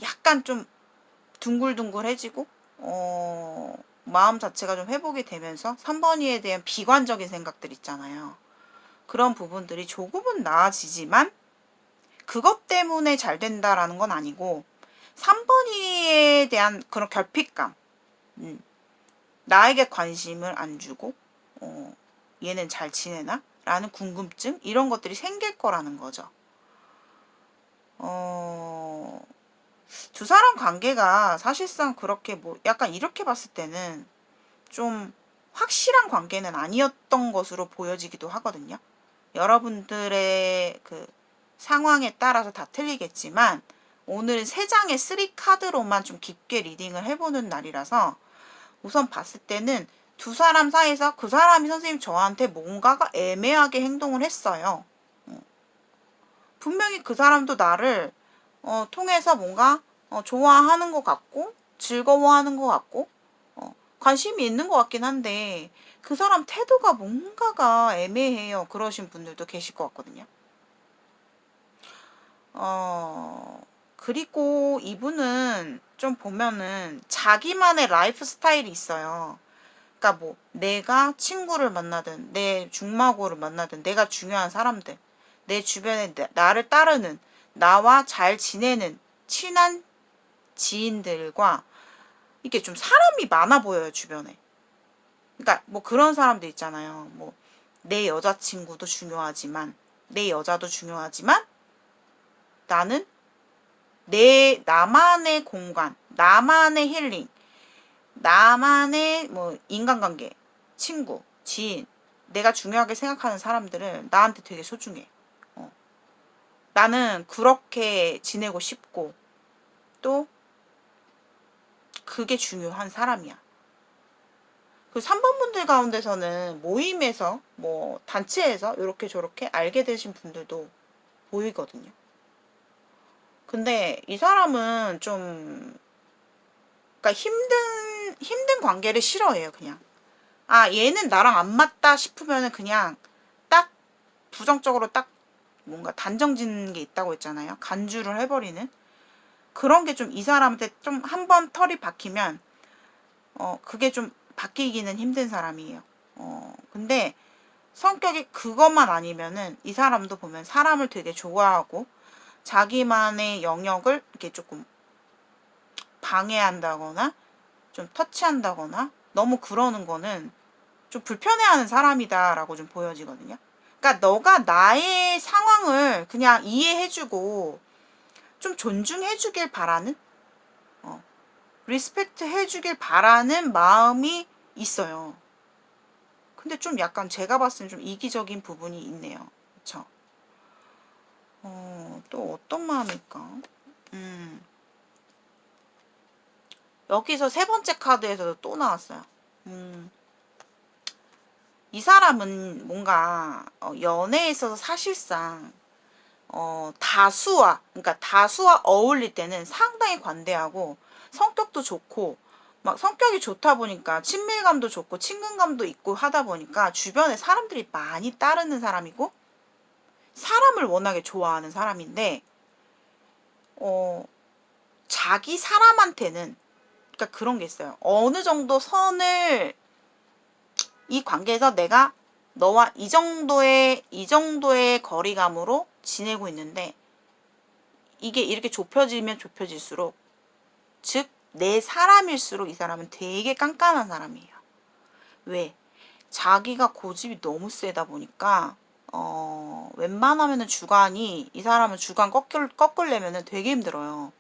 약간 좀 둥글둥글해지고 마음 자체가 좀 회복이 되면서 3번이에 대한 비관적인 생각들 있잖아요. 그런 부분들이 조금은 나아지지만 그것 때문에 잘 된다라는 건 아니고 3번이에 대한 그런 결핍감, 나에게 관심을 안 주고 얘는 잘 지내나? 라는 궁금증 이런 것들이 생길 거라는 거죠. 두 사람 관계가 사실상 그렇게 뭐 약간 이렇게 봤을 때는 좀 확실한 관계는 아니었던 것으로 보여지기도 하거든요. 여러분들의 그 상황에 따라서 다 틀리겠지만 오늘은 3장의 3카드로만 좀 깊게 리딩을 해보는 날이라서 우선 봤을 때는 두 사람 사이에서 그 사람이 선생님 저한테 뭔가가 애매하게 행동을 했어요. 분명히 그 사람도 나를 통해서 뭔가 좋아하는 것 같고 즐거워하는 것 같고 관심이 있는 것 같긴 한데 그 사람 태도가 뭔가가 애매해요. 그러신 분들도 계실 것 같거든요. 그리고 이분은 좀 보면은 자기만의 라이프 스타일이 있어요. 그러니까 뭐 내가 친구를 만나든 내 중마고를 만나든 내가 중요한 사람들, 내 주변에 나를 따르는 나와 잘 지내는 친한 지인들과 이게 좀 사람이 많아 보여요, 주변에. 그러니까 뭐 그런 사람들 있잖아요. 뭐 내 여자친구도 중요하지만, 내 여자도 중요하지만, 나는 나만의 공간, 나만의 힐링, 나만의 뭐 인간관계, 친구, 지인, 내가 중요하게 생각하는 사람들은 나한테 되게 소중해. 나는 그렇게 지내고 싶고, 또 그게 중요한 사람이야. 그 3번 분들 가운데서는 모임에서, 뭐 단체에서 이렇게 저렇게 알게 되신 분들도 보이거든요. 근데 이 사람은 좀, 그러니까 힘든 관계를 싫어해요, 그냥. 아, 얘는 나랑 안 맞다 싶으면은 그냥 딱 부정적으로 딱 뭔가 단정 짓는 게 있다고 했잖아요. 간주를 해버리는. 그런 게 좀 이 사람한테 좀 한 번 털이 박히면, 그게 좀 바뀌기는 힘든 사람이에요. 근데 성격이 그것만 아니면은 이 사람도 보면 사람을 되게 좋아하고 자기만의 영역을 이렇게 조금 방해한다거나 좀 터치한다거나 너무 그러는 거는 좀 불편해하는 사람이다라고 좀 보여지거든요. 그러니까 너가 나의 상황을 그냥 이해해주고 좀 존중해주길 바라는, 리스펙트 해주길 바라는 마음이 있어요. 근데 좀 약간 제가 봤을 땐 좀 이기적인 부분이 있네요. 그쵸? 또 어떤 마음일까? 여기서 세 번째 카드에서도 또 나왔어요. 이 사람은 뭔가 연애에 있어서 사실상 그러니까 다수와 어울릴 때는 상당히 관대하고 성격도 좋고 막 성격이 좋다 보니까 친밀감도 좋고 친근감도 있고 하다 보니까 주변에 사람들이 많이 따르는 사람이고 사람을 워낙에 좋아하는 사람인데 자기 사람한테는 그러니까 그런 게 있어요. 어느 정도 선을 이 관계에서 내가 너와 이 정도의 거리감으로 지내고 있는데 이게 이렇게 좁혀지면 좁혀질수록 즉 내 사람일수록 이 사람은 되게 깐깐한 사람이에요. 왜? 자기가 고집이 너무 세다 보니까 웬만하면은 이 사람은 주관 꺾으려면은 되게 힘들어요.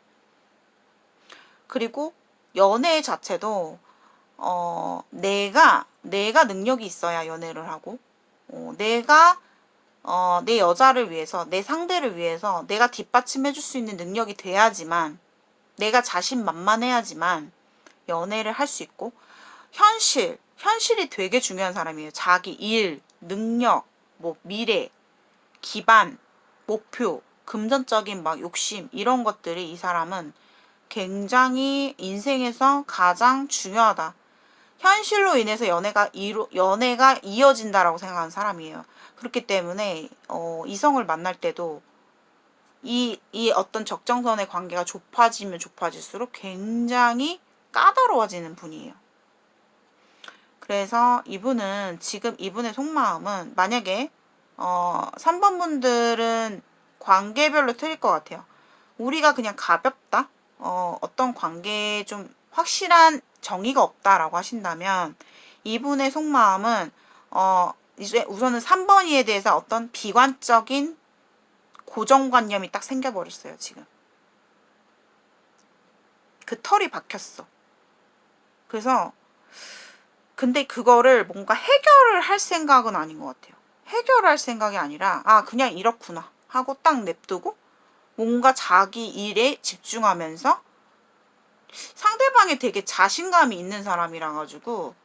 그리고 연애 자체도 내가 능력이 있어야 연애를 하고 내가 내 여자를 위해서 내 상대를 위해서 내가 뒷받침해 줄 수 있는 능력이 돼야지만 내가 자신만만해야지만 연애를 할 수 있고 현실이 되게 중요한 사람이에요. 자기 일, 능력, 뭐 미래, 기반, 목표, 금전적인 막 욕심 이런 것들이 이 사람은 굉장히 인생에서 가장 중요하다. 현실로 인해서 연애가 이어진다라고 생각하는 사람이에요. 그렇기 때문에 이성을 만날 때도 이 어떤 적정선의 관계가 좁아지면 좁아질수록 굉장히 까다로워지는 분이에요. 그래서 지금 이분의 속마음은 만약에 3번 분들은 관계별로 틀릴 것 같아요. 우리가 그냥 가볍다? 어떤 관계에 좀 확실한 정의가 없다라고 하신다면 이분의 속마음은 이제 우선은 3번이에 대해서 어떤 비관적인 고정관념이 딱 생겨버렸어요, 지금. 그 털이 박혔어. 그래서 근데 그거를 뭔가 해결을 할 생각은 아닌 것 같아요. 해결할 생각이 아니라 그냥 이렇구나 하고 딱 냅두고 뭔가 자기 일에 집중하면서 상대방이 되게 자신감이 있는 사람이라 가지고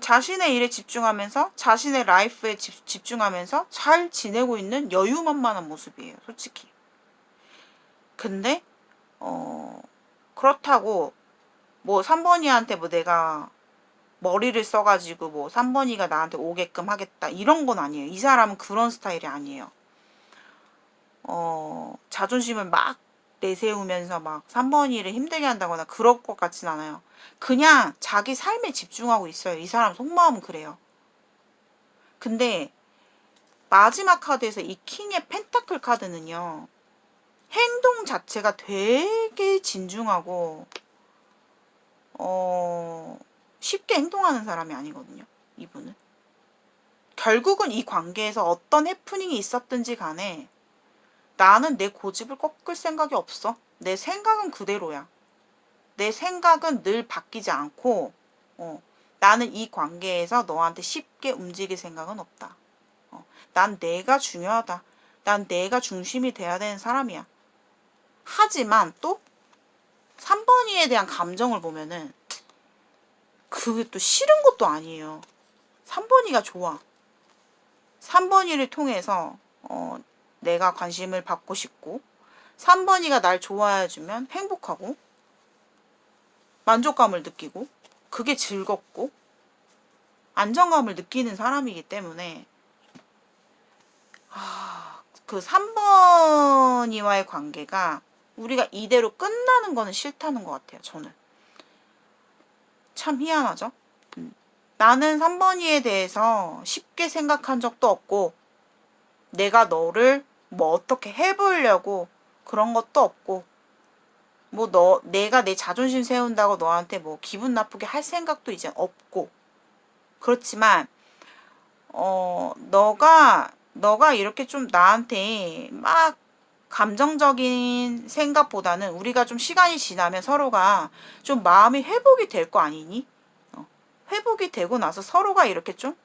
자신의 일에 집중하면서 자신의 라이프에 집중하면서 잘 지내고 있는 여유만만한 모습이에요, 솔직히. 근데 그렇다고 뭐 3번이한테 뭐 내가 머리를 써가지고 뭐 3번이가 나한테 오게끔 하겠다 이런 건 아니에요. 이 사람은 그런 스타일이 아니에요. 자존심을 막 내세우면서 막 3번이를 힘들게 한다거나 그럴 것 같진 않아요. 그냥 자기 삶에 집중하고 있어요. 이 사람 속마음은 그래요. 근데 마지막 카드에서 이 킹의 펜타클 카드는요. 행동 자체가 되게 진중하고 쉽게 행동하는 사람이 아니거든요. 이분은. 결국은 이 관계에서 어떤 해프닝이 있었든지 간에 나는 내 고집을 꺾을 생각이 없어. 내 생각은 그대로야. 내 생각은 늘 바뀌지 않고 나는 이 관계에서 너한테 쉽게 움직일 생각은 없다. 난 내가 중요하다. 난 내가 중심이 돼야 되는 사람이야. 하지만 또 3번이에 대한 감정을 보면은 그게 또 싫은 것도 아니에요. 3번이가 좋아. 3번이를 통해서 내가 관심을 받고 싶고 3번이가 날 좋아해주면 행복하고 만족감을 느끼고 그게 즐겁고 안정감을 느끼는 사람이기 때문에 그 3번이와의 관계가 우리가 이대로 끝나는 거는 싫다는 것 같아요. 저는. 참 희한하죠? 나는 3번이에 대해서 쉽게 생각한 적도 없고 내가 너를 뭐 어떻게 해보려고 그런 것도 없고 뭐 내가 내 자존심 세운다고 너한테 뭐 기분 나쁘게 할 생각도 이제 없고 그렇지만 너가 이렇게 좀 나한테 막 감정적인 생각보다는 우리가 좀 시간이 지나면 서로가 좀 마음이 회복이 될 거 아니니? 회복이 되고 나서 서로가 이렇게 좀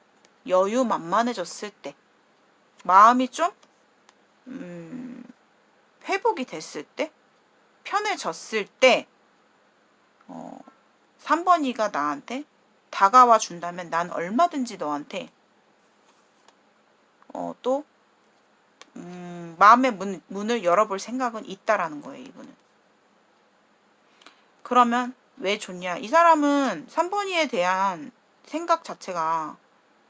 여유만만해졌을 때 마음이 좀 회복이 됐을 때 편해졌을 때 3번이가 나한테 다가와 준다면 난 얼마든지 너한테 또 마음의 문을 열어볼 생각은 있다라는 거예요. 이분은. 그러면 왜 좋냐? 이 사람은 3번이에 대한 생각 자체가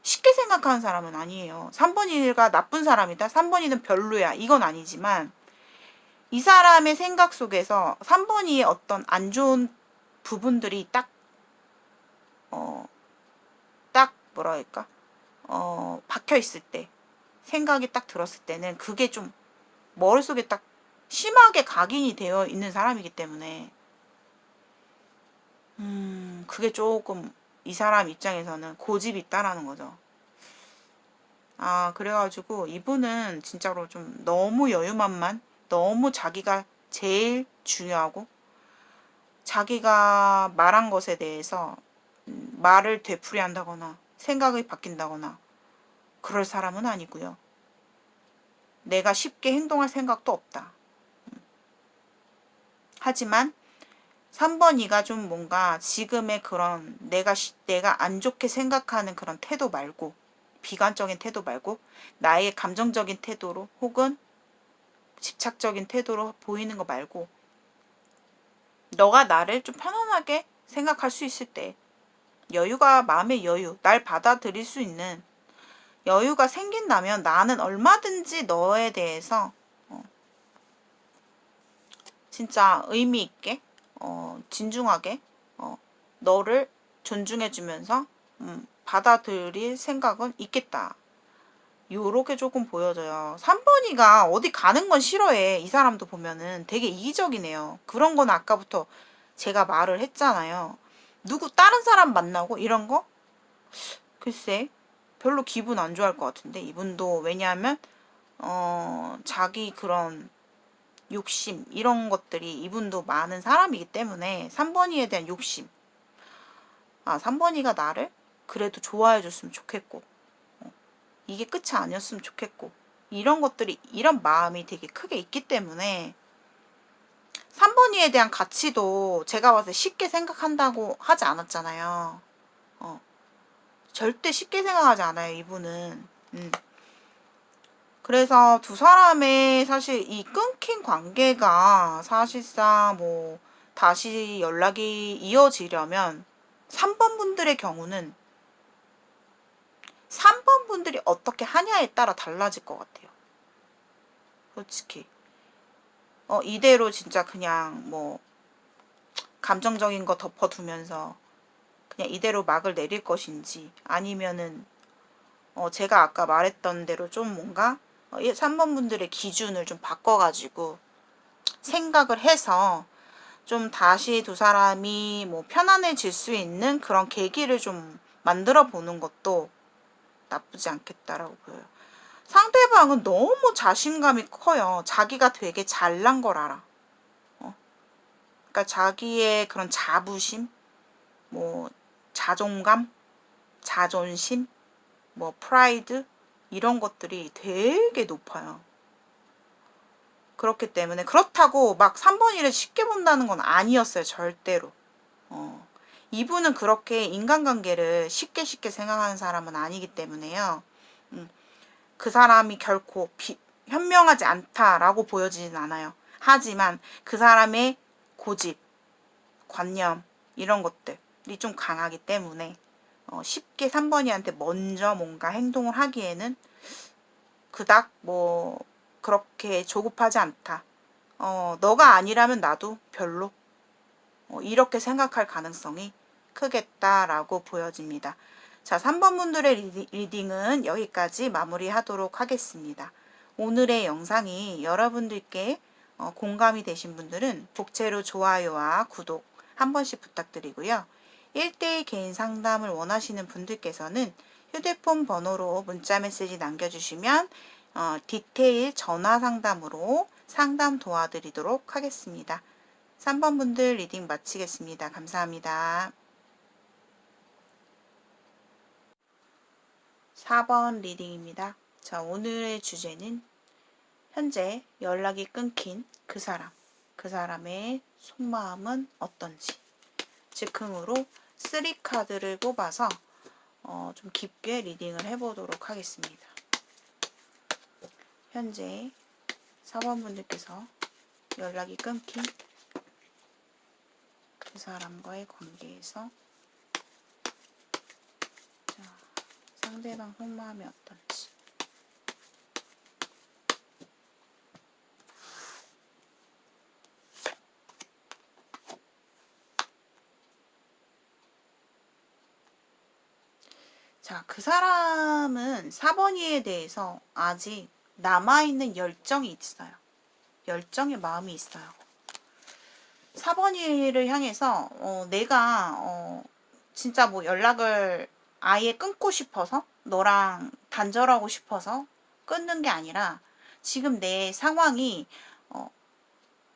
쉽게 생각하는 사람은 아니에요. 3번이가 나쁜 사람이다. 3번이는 별로야. 이건 아니지만 이 사람의 생각 속에서 3번이의 어떤 안 좋은 부분들이 딱 뭐랄까 박혀 있을 때 생각이 딱 들었을 때는 그게 좀 머릿속에 딱 심하게 각인이 되어 있는 사람이기 때문에 그게 조금 이 사람 입장에서는 고집이 있다라는 거죠. 그래가지고 이분은 진짜로 좀 너무 여유만만, 너무 자기가 제일 중요하고 자기가 말한 것에 대해서 말을 되풀이한다거나 생각이 바뀐다거나 그럴 사람은 아니고요. 내가 쉽게 행동할 생각도 없다. 하지만 3번이가 좀 뭔가 지금의 그런 내가 안 좋게 생각하는 그런 태도 말고 비관적인 태도 말고 나의 감정적인 태도로 혹은 집착적인 태도로 보이는 거 말고 너가 나를 좀 편안하게 생각할 수 있을 때 여유가 마음의 여유, 날 받아들일 수 있는 여유가 생긴다면 나는 얼마든지 너에 대해서 진짜 의미 있게 진중하게 너를 존중해주면서 받아들일 생각은 있겠다. 요렇게 조금 보여져요. 3번이가 어디 가는 건 싫어해. 이 사람도 보면은 되게 이기적이네요. 그런 건 아까부터 제가 말을 했잖아요. 누구 다른 사람 만나고 이런 거? 글쎄 별로 기분 안 좋아할 것 같은데 이분도. 왜냐하면 자기 그런 욕심 이런 것들이 이분도 많은 사람이기 때문에 3번이에 대한 욕심 3번이가 나를 그래도 좋아해 줬으면 좋겠고 이게 끝이 아니었으면 좋겠고 이런 것들이 이런 마음이 되게 크게 있기 때문에 3번이에 대한 가치도 제가 봤을 때 쉽게 생각한다고 하지 않았잖아요. 절대 쉽게 생각하지 않아요 이분은. 그래서 두 사람의 사실 이 끊긴 관계가 사실상 뭐 다시 연락이 이어지려면 3번 분들의 경우는 3번 분들이 어떻게 하냐에 따라 달라질 것 같아요. 솔직히 이대로 진짜 그냥 뭐 감정적인 거 덮어두면서 그냥 이대로 막을 내릴 것인지 아니면은 제가 아까 말했던 대로 좀 뭔가 3번 분들의 기준을 좀 바꿔가지고 생각을 해서 좀 다시 두 사람이 뭐 편안해질 수 있는 그런 계기를 좀 만들어 보는 것도 나쁘지 않겠다라고 보여요. 상대방은 너무 자신감이 커요. 자기가 되게 잘난 걸 알아. 그러니까 자기의 그런 자부심, 뭐 자존감, 자존심, 뭐 프라이드 이런 것들이 되게 높아요. 그렇기 때문에 그렇다고 막 3번 일을 쉽게 본다는 건 아니었어요. 절대로. 이분은 그렇게 인간관계를 쉽게 생각하는 사람은 아니기 때문에요. 그 사람이 결코 현명하지 않다라고 보여지진 않아요. 하지만 그 사람의 고집, 관념 이런 것들이 좀 강하기 때문에 쉽게 3번이한테 먼저 뭔가 행동을 하기에는 그닥 뭐 그렇게 조급하지 않다. 너가 아니라면 나도 별로 이렇게 생각할 가능성이 크겠다라고 보여집니다. 자, 3번 분들의 리딩은 여기까지 마무리하도록 하겠습니다. 오늘의 영상이 여러분들께 공감이 되신 분들은 복채로 좋아요와 구독 한 번씩 부탁드리고요. 1대1 개인 상담을 원하시는 분들께서는 휴대폰 번호로 문자 메시지 남겨주시면 디테일 전화 상담으로 상담 도와드리도록 하겠습니다. 3번 분들 리딩 마치겠습니다. 감사합니다. 4번 리딩입니다. 자, 오늘의 주제는 현재 연락이 끊긴 그 사람, 그 사람의 속마음은 어떤지. 즉흥으로 3카드를 뽑아서 좀 깊게 리딩을 해보도록 하겠습니다. 현재 4번 분들께서 연락이 끊긴 그 사람과의 관계에서 자, 상대방 속마음이 어떤지. 자, 그 사람은 4번이에 대해서 아직 남아있는 열정이 있어요. 열정의 마음이 있어요. 4번이를 향해서 내가 진짜 뭐 연락을 아예 끊고 싶어서 너랑 단절하고 싶어서 끊는 게 아니라 지금 내 상황이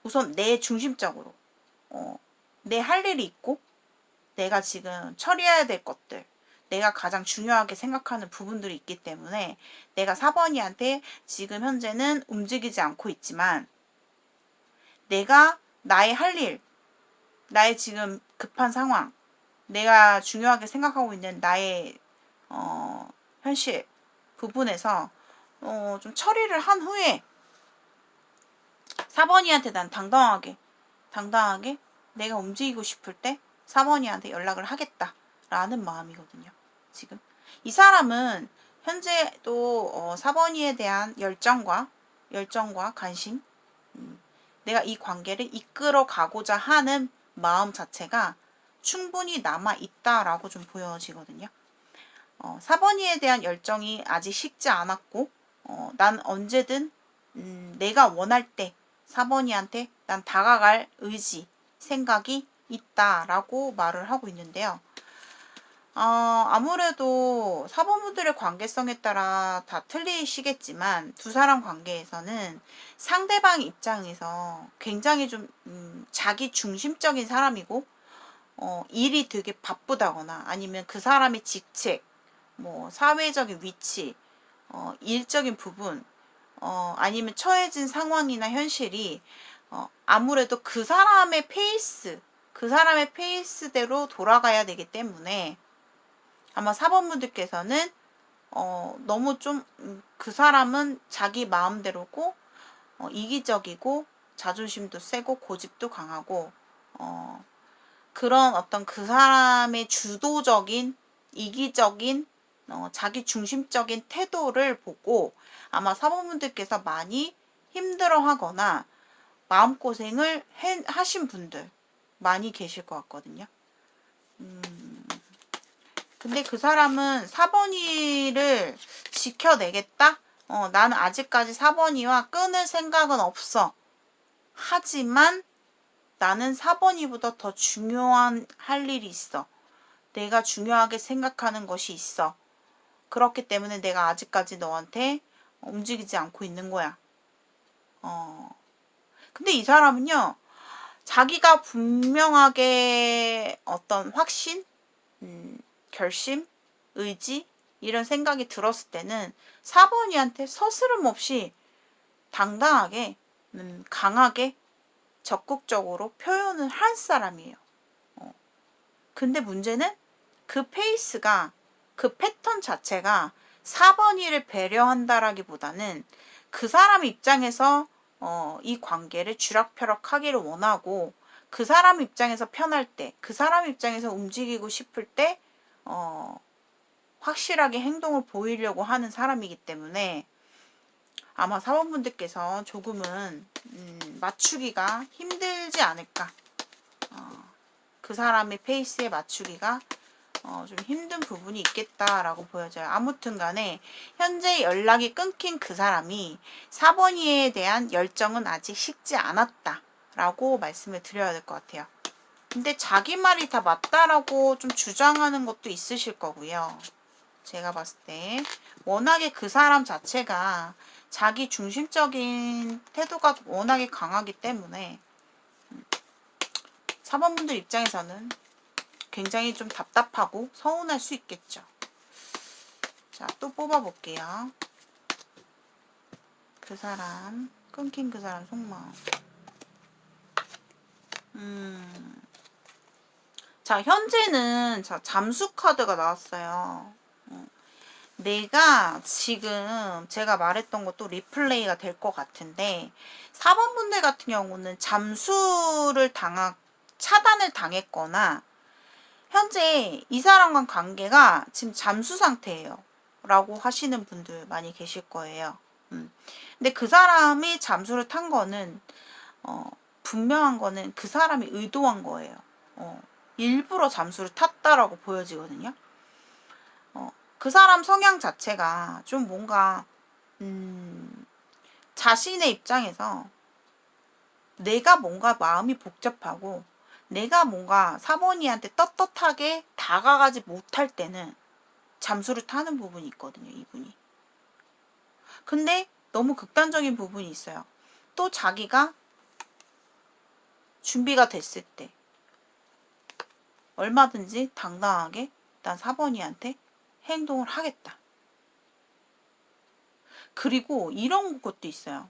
우선 내 중심적으로 내 할 일이 있고 내가 지금 처리해야 될 것들 내가 가장 중요하게 생각하는 부분들이 있기 때문에 내가 4번이한테 지금 현재는 움직이지 않고 있지만 내가 나의 할 일, 나의 지금 급한 상황, 내가 중요하게 생각하고 있는 나의 현실 부분에서 좀 처리를 한 후에 4번이한테 난 당당하게 내가 움직이고 싶을 때 4번이한테 연락을 하겠다라는 마음이거든요. 지금 이 사람은 현재도 4번이에 대한 열정과 관심, 내가 이 관계를 이끌어 가고자 하는 마음 자체가 충분히 남아 있다라고 좀 보여지거든요. 4번이에 대한 열정이 아직 식지 않았고 난 언제든 내가 원할 때 4번이한테 난 다가갈 의지, 생각이 있다라고 말을 하고 있는데요. 아무래도 4번분들의 관계성에 따라 다 틀리시겠지만 두 사람 관계에서는 상대방 입장에서 굉장히 좀 자기 중심적인 사람이고 일이 되게 바쁘다거나 아니면 그 사람의 직책, 뭐 사회적인 위치, 일적인 부분, 아니면 처해진 상황이나 현실이 아무래도 그 사람의 페이스대로 돌아가야 되기 때문에 아마 4번분들께서는 너무 좀 그 사람은 자기 마음대로고 이기적이고 자존심도 세고 고집도 강하고 그런 어떤 그 사람의 주도적인 이기적인 자기 중심적인 태도를 보고 아마 4번분들께서 많이 힘들어하거나 마음고생을 하신 분들 많이 계실 것 같거든요. 근데 그 사람은 4번이를 지켜내겠다? 나는 아직까지 4번이와 끊을 생각은 없어. 하지만 나는 4번이보다 더 중요한 할 일이 있어. 내가 중요하게 생각하는 것이 있어. 그렇기 때문에 내가 아직까지 너한테 움직이지 않고 있는 거야. 근데 이 사람은요, 자기가 분명하게 어떤 확신, 결심, 의지, 이런 생각이 들었을 때는 4번이한테 서스름 없이 당당하게, 강하게, 적극적으로 표현을 할 사람이에요. 근데 문제는 그 페이스가, 그 패턴 자체가 4번이를 배려한다라기보다는 그 사람 입장에서 이 관계를 쥐락펴락하기를 원하고, 그 사람 입장에서 편할 때, 그 사람 입장에서 움직이고 싶을 때 확실하게 행동을 보이려고 하는 사람이기 때문에 아마 사원분들께서 조금은 맞추기가 힘들지 않을까. 그 사람의 페이스에 맞추기가 좀 힘든 부분이 있겠다라고 보여져요. 아무튼 간에 현재 연락이 끊긴 그 사람이 4번이에 대한 열정은 아직 식지 않았다 라고 말씀을 드려야 될 것 같아요. 근데 자기 말이 다 맞다라고 좀 주장하는 것도 있으실 거고요. 제가 봤을 때 워낙에 그 사람 자체가 자기 중심적인 태도가 워낙에 강하기 때문에 4번분들 입장에서는 굉장히 좀 답답하고 서운할 수 있겠죠. 자, 또 뽑아볼게요. 그 사람, 끊긴 그 사람 속마음. 자, 현재는 잠수 카드가 나왔어요. 내가 지금 제가 말했던 것도 리플레이가 될 것 같은데 4번 분들 같은 경우는 차단을 당했거나 현재 이 사람과 관계가 지금 잠수 상태예요 라고 하시는 분들 많이 계실 거예요. 근데 그 사람이 잠수를 탄 거는 분명한 거는 그 사람이 의도한 거예요. 일부러 잠수를 탔다라고 보여지거든요. 그 사람 성향 자체가 좀 뭔가 자신의 입장에서 내가 뭔가 마음이 복잡하고 내가 뭔가 4번이한테 떳떳하게 다가가지 못할 때는 잠수를 타는 부분이 있거든요, 이분이. 근데 너무 극단적인 부분이 있어요. 또 자기가 준비가 됐을 때 얼마든지 당당하게 난 4번이한테 행동을 하겠다. 그리고 이런 것도 있어요.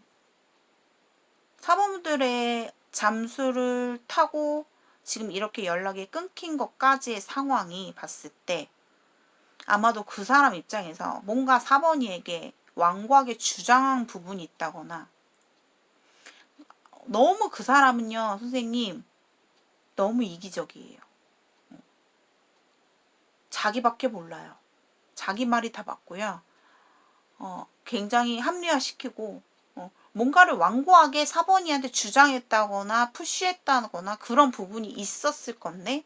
4번들의 잠수를 타고 지금 이렇게 연락이 끊긴 것까지의 상황이 봤을 때 아마도 그 사람 입장에서 뭔가 4번이에게 완고하게 주장한 부분이 있다거나 너무 그 사람은요, 선생님, 너무 이기적이에요. 자기밖에 몰라요. 자기 말이 다 맞고요. 굉장히 합리화시키고 뭔가를 완고하게 4번이한테 주장했다거나 푸시했다거나 그런 부분이 있었을 건데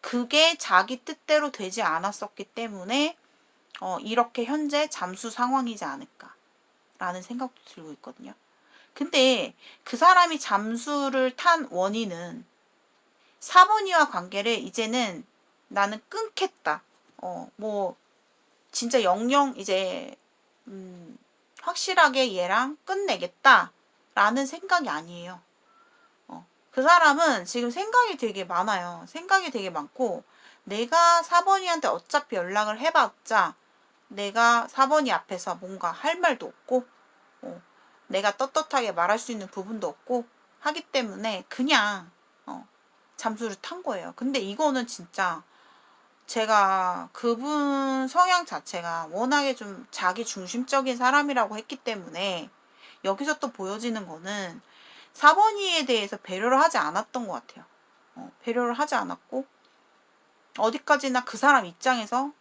그게 자기 뜻대로 되지 않았었기 때문에 이렇게 현재 잠수 상황이지 않을까라는 생각도 들고 있거든요. 근데 그 사람이 잠수를 탄 원인은 4번이와 관계를 이제는 나는 끊겠다. 뭐 진짜 영영 이제 확실하게 얘랑 끝내겠다라는 생각이 아니에요. 그 사람은 지금 생각이 되게 많아요. 생각이 되게 많고 내가 4번이한테 어차피 연락을 해봤자 내가 4번이 앞에서 뭔가 할 말도 없고 내가 떳떳하게 말할 수 있는 부분도 없고 하기 때문에 그냥 잠수를 탄 거예요. 근데 이거는 진짜 제가 그분 성향 자체가 워낙에 좀 자기 중심적인 사람이라고 했기 때문에 여기서 또 보여지는 거는 4번이에 대해서 배려를 하지 않았던 것 같아요. 배려를 하지 않았고 어디까지나 그 사람 입장에서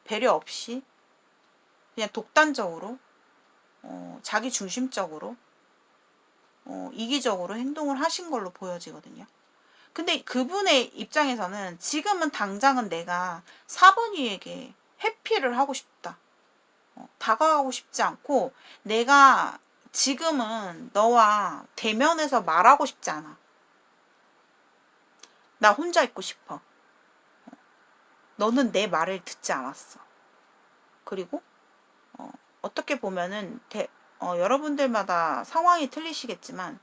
배려 없이 그냥 독단적으로 자기 중심적으로 이기적으로 행동을 하신 걸로 보여지거든요. 근데 그분의 입장에서는 지금은 당장은 내가 4번이에게 회피를 하고 싶다. 다가가고 싶지 않고 내가 지금은 너와 대면해서 말하고 싶지 않아. 나 혼자 있고 싶어. 너는 내 말을 듣지 않았어. 그리고 어떻게 보면은 여러분들마다 상황이 틀리시겠지만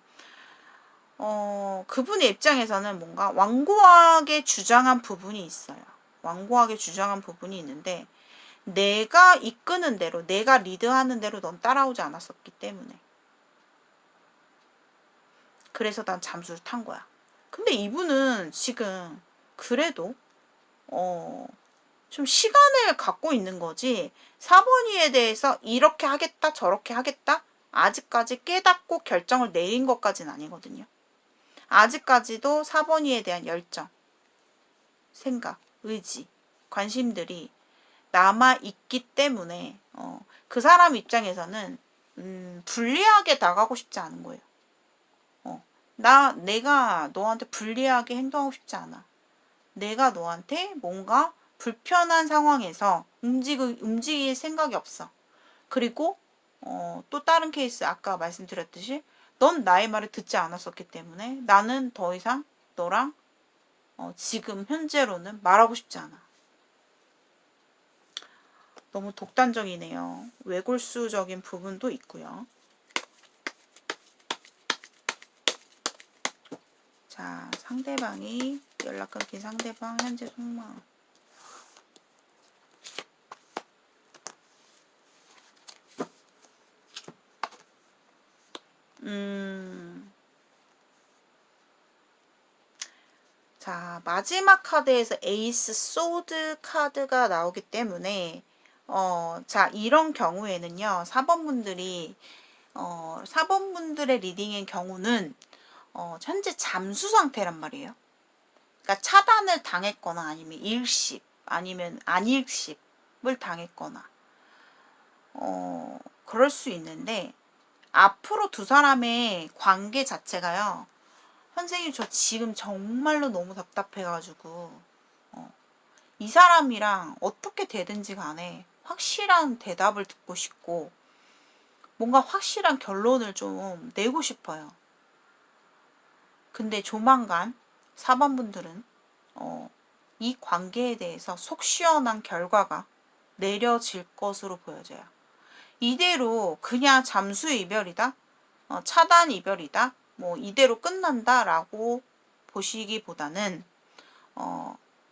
그분의 입장에서는 뭔가 완고하게 주장한 부분이 있어요. 완고하게 주장한 부분이 있는데 내가 이끄는 대로, 내가 리드하는 대로 넌 따라오지 않았었기 때문에. 그래서 난 잠수를 탄 거야. 근데 이분은 지금 그래도 좀 시간을 갖고 있는 거지. 4번이에 대해서 이렇게 하겠다, 저렇게 하겠다, 아직까지 깨닫고 결정을 내린 것까지는 아니거든요. 아직까지도 4번이에 대한 열정, 생각, 의지, 관심들이 남아있기 때문에 그 사람 입장에서는 불리하게 나가고 싶지 않은 거예요. 내가 너한테 불리하게 행동하고 싶지 않아. 내가 너한테 뭔가 불편한 상황에서 움직일 생각이 없어. 그리고 또 다른 케이스 아까 말씀드렸듯이 넌 나의 말을 듣지 않았었기 때문에 나는 더 이상 너랑 지금 현재로는 말하고 싶지 않아. 너무 독단적이네요. 외골수적인 부분도 있고요. 자, 상대방이 연락 끊긴 상대방 현재 속마음. 자, 마지막 카드에서 에이스 소드 카드가 나오기 때문에 자, 이런 경우에는요. 4번 분들이 4번 분들의 리딩의 경우는 현재 잠수 상태란 말이에요. 그러니까 차단을 당했거나 아니면 일십 아니면 안일십을 당했거나 그럴 수 있는데 앞으로 두 사람의 관계 자체가요. 선생님 저 지금 정말로 너무 답답해가지고 이 사람이랑 어떻게 되든지 간에 확실한 대답을 듣고 싶고 뭔가 확실한 결론을 좀 내고 싶어요. 근데 조만간 4번 분들은 이 관계에 대해서 속 시원한 결과가 내려질 것으로 보여져요. 이대로 그냥 잠수 이별이다, 차단 이별이다, 뭐 이대로 끝난다라고 보시기보다는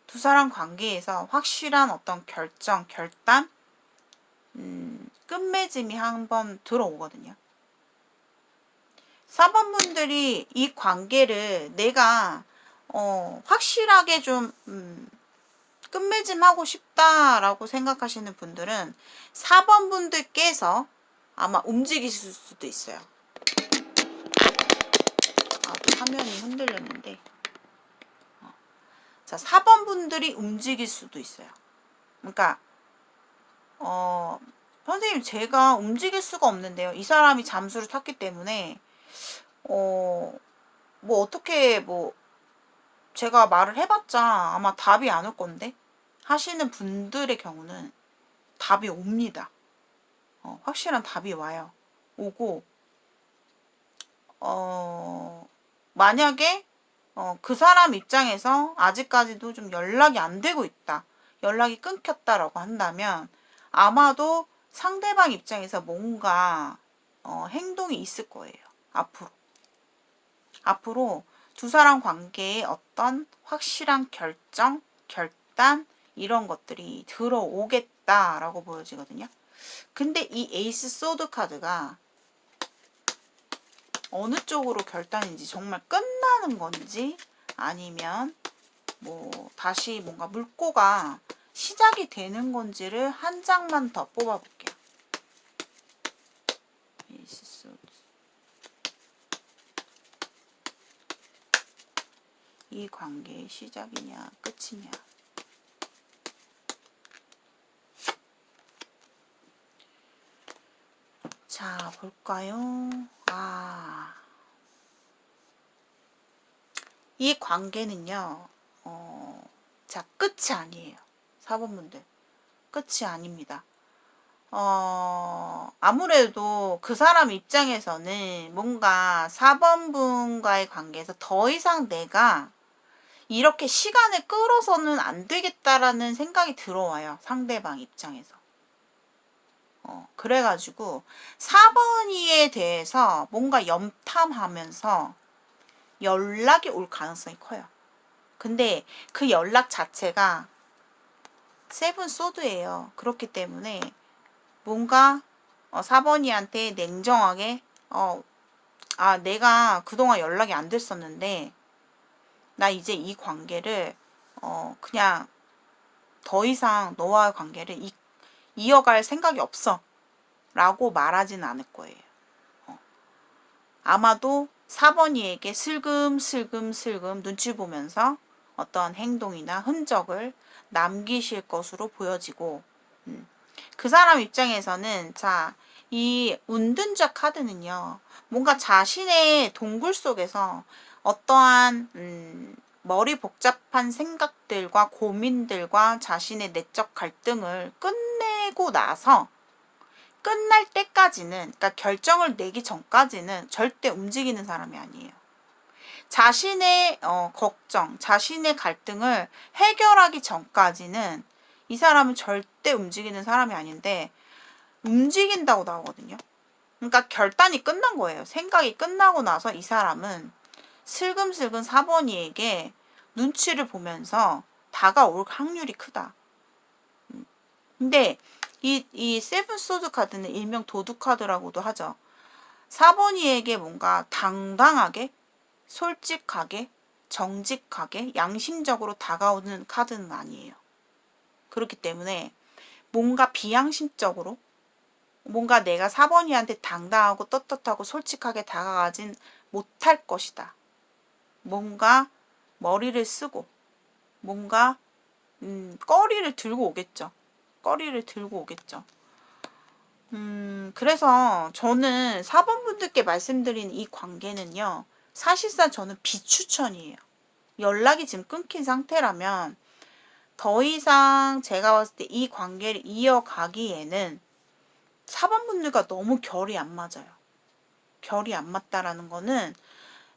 두 사람 관계에서 확실한 어떤 결단, 끝맺음이 한번 들어오거든요. 4번 분들이 이 관계를 내가 확실하게 좀 끝맺음하고 싶다라고 생각하시는 분들은 4번 분들께서 아마 움직이실 수도 있어요. 또 화면이 흔들렸는데 자, 4번 분들이 움직일 수도 있어요. 그러니까 선생님 제가 움직일 수가 없는데요. 이 사람이 잠수를 탔기 때문에 뭐 어떻게 제가 말을 해봤자 아마 답이 안 올 건데 하시는 분들의 경우는 답이 옵니다. 확실한 답이 와요. 오고 만약에 그 사람 입장에서 아직까지도 좀 연락이 안 되고 있다. 연락이 끊겼다라고 한다면 아마도 상대방 입장에서 뭔가 행동이 있을 거예요. 앞으로 두 사람 관계에 어떤 확실한 결단 이런 것들이 들어오겠다라고 보여지거든요. 근데 이 에이스 소드 카드가 어느 쪽으로 결단인지 정말 끝나는 건지 아니면 다시 뭔가 물꼬가 시작이 되는 건지를 한 장만 더 뽑아볼게요. 에이스 소드. 이 관계의 시작이냐 끝이냐. 자, 볼까요? 이 관계는요, 자, 끝이 아니에요. 4번분들. 끝이 아닙니다. 아무래도 그 사람 입장에서는 뭔가 4번분과의 관계에서 더 이상 내가 이렇게 시간을 끌어서는 안 되겠다라는 생각이 들어와요. 상대방 입장에서. 그래가지고 4번이에 대해서 뭔가 염탐하면서 연락이 올 가능성이 커요. 근데 그 연락 자체가 세븐 소드예요. 그렇기 때문에 뭔가 4번이한테 냉정하게 내가 그동안 연락이 안 됐었는데 나 이제 이 관계를 그냥 더 이상 너와의 관계를 이어갈 생각이 없어 라고 말하지는 않을 거예요. 아마도 4번이에게 슬금슬금 눈치 보면서 어떤 행동이나 흔적을 남기실 것으로 보여지고 그 사람 입장에서는 이 운둔자 카드는요. 뭔가 자신의 동굴 속에서 어떠한 머리 복잡한 생각들과 고민들과 자신의 내적 갈등을 끝내고 나서 끝날 때까지는, 그러니까 결정을 내기 전까지는 절대 움직이는 사람이 아니에요. 자신의 걱정, 자신의 갈등을 해결하기 전까지는 이 사람은 절대 움직이는 사람이 아닌데 움직인다고 나오거든요. 그러니까 결단이 끝난 거예요. 생각이 끝나고 나서 이 사람은 슬금슬금 4번이에게 눈치를 보면서 다가올 확률이 크다. 근데 이 세븐 소드 카드는 일명 도둑 카드라고도 하죠. 4번이에게 뭔가 당당하게, 솔직하게, 정직하게, 양심적으로 다가오는 카드는 아니에요. 그렇기 때문에 뭔가 비양심적으로 뭔가 내가 4번이한테 당당하고 떳떳하고 솔직하게 다가가진 못할 것이다. 뭔가 머리를 쓰고 뭔가 꺼리를 들고 오겠죠. 그래서 저는 4번 분들께 말씀드린 이 관계는요. 사실상 저는 비추천이에요. 연락이 지금 끊긴 상태라면 더 이상 제가 봤을 때 이 관계를 이어가기에는 4번 분들과 너무 결이 안 맞아요. 결이 안 맞다라는 거는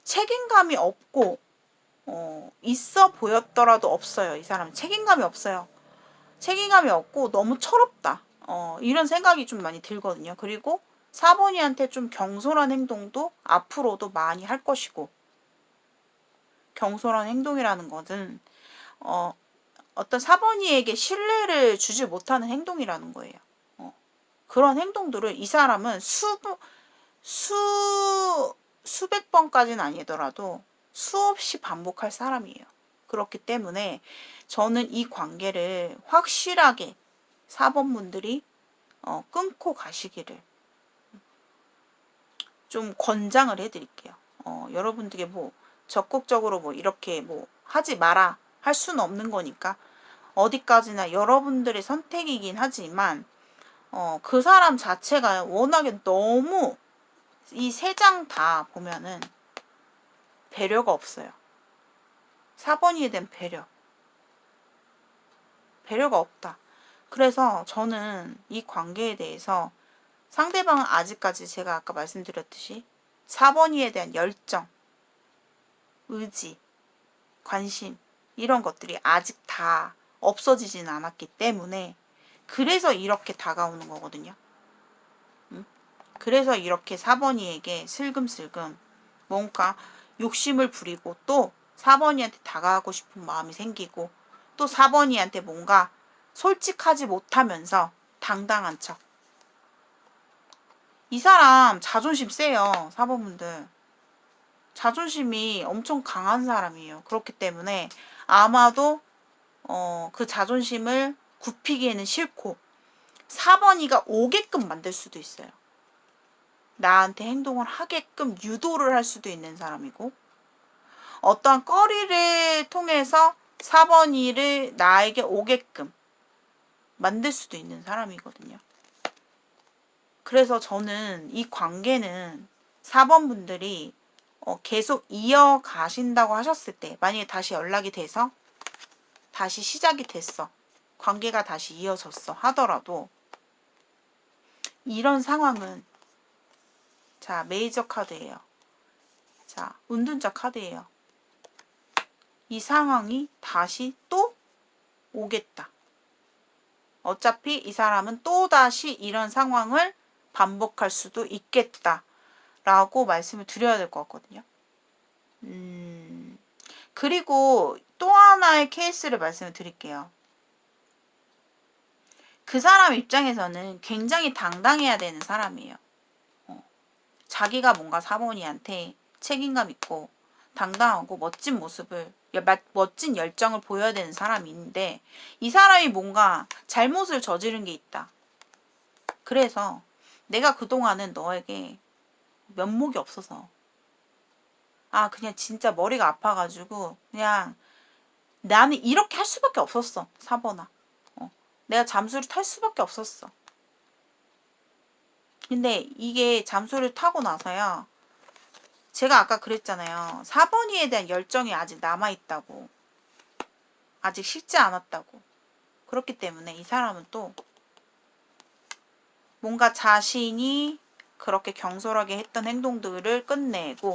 책임감이 없고 있어 보였더라도 없어요. 이 사람은 책임감이 없어요. 책임감이 없고 너무 철없다. 이런 생각이 좀 많이 들거든요. 그리고 4번이한테 좀 경솔한 행동도 앞으로도 많이 할 것이고 경솔한 행동이라는 것은 어떤 4번이에게 신뢰를 주지 못하는 행동이라는 거예요. 그런 행동들을 이 사람은 수백 번까지는 아니더라도 수없이 반복할 사람이에요. 그렇기 때문에 저는 이 관계를 확실하게 4번 분들이 끊고 가시기를 좀 권장을 해드릴게요. 여러분들께 뭐 적극적으로 뭐 이렇게 뭐 하지 마라 할 수는 없는 거니까 어디까지나 여러분들의 선택이긴 하지만 그 사람 자체가 워낙에 너무 이 세 장 다 보면은 배려가 없어요. 4번이에 대한 배려가 없다. 그래서 저는 이 관계에 대해서 상대방은 아직까지 제가 아까 말씀드렸듯이 4번이에 대한 열정, 의지, 관심 이런 것들이 아직 다 없어지진 않았기 때문에 그래서 이렇게 다가오는 거거든요. 그래서 이렇게 4번이에게 슬금슬금 뭔가 욕심을 부리고 또 4번이한테 다가가고 싶은 마음이 생기고 또 4번이한테 뭔가 솔직하지 못하면서 당당한 척. 이 사람 자존심 세요. 4번분들. 자존심이 엄청 강한 사람이에요. 그렇기 때문에 아마도 그 자존심을 굽히기에는 싫고 4번이가 오게끔 만들 수도 있어요. 나한테 행동을 하게끔 유도를 할 수도 있는 사람이고 어떠한 거리를 통해서 4번이를 나에게 오게끔 만들 수도 있는 사람이거든요. 그래서 저는 이 관계는 4번 분들이 계속 이어가신다고 하셨을 때 만약에 다시 연락이 돼서 다시 시작이 됐어. 관계가 다시 이어졌어 하더라도 이런 상황은 자 메이저 카드예요. 자 운둔자 카드예요. 이 상황이 다시 또 오겠다. 어차피 이 사람은 또다시 이런 상황을 반복할 수도 있겠다. 라고 말씀을 드려야 될 것 같거든요. 그리고 또 하나의 케이스를 말씀을 드릴게요. 그 사람 입장에서는 굉장히 당당해야 되는 사람이에요. 자기가 뭔가 사모니한테 책임감 있고 당당하고 멋진 모습을, 멋진 열정을 보여야 되는 사람인데 이 사람이 뭔가 잘못을 저지른 게 있다. 그래서 내가 그동안은 너에게 면목이 없어서 그냥 진짜 머리가 아파가지고 그냥 나는 이렇게 할 수밖에 없었어. 4번아. 내가 잠수를 탈 수밖에 없었어. 근데 이게 잠수를 타고 나서야 제가 아까 그랬잖아요. 4번이에 대한 열정이 아직 남아있다고. 아직 식지 않았다고. 그렇기 때문에 이 사람은 또 뭔가 자신이 그렇게 경솔하게 했던 행동들을 끝내고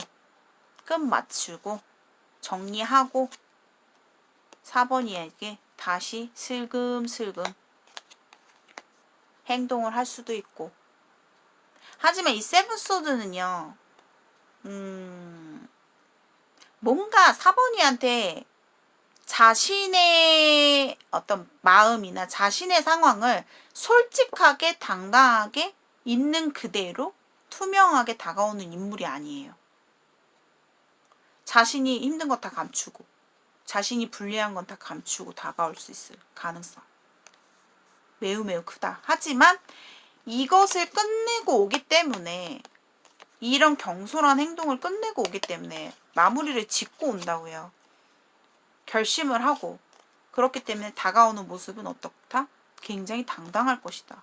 끝마치고 정리하고 4번이에게 다시 슬금슬금 행동을 할 수도 있고. 하지만 이 세븐소드는요. 뭔가 4번이한테 자신의 어떤 마음이나 자신의 상황을 솔직하게 당당하게 있는 그대로 투명하게 다가오는 인물이 아니에요. 자신이 힘든 거 다 감추고 자신이 불리한 건 다 감추고 다가올 수 있을 가능성 매우 매우 크다. 하지만 이것을 끝내고 오기 때문에 이런 경솔한 행동을 끝내고 오기 때문에 마무리를 짓고 온다고요. 결심을 하고 그렇기 때문에 다가오는 모습은 어떻다? 굉장히 당당할 것이다.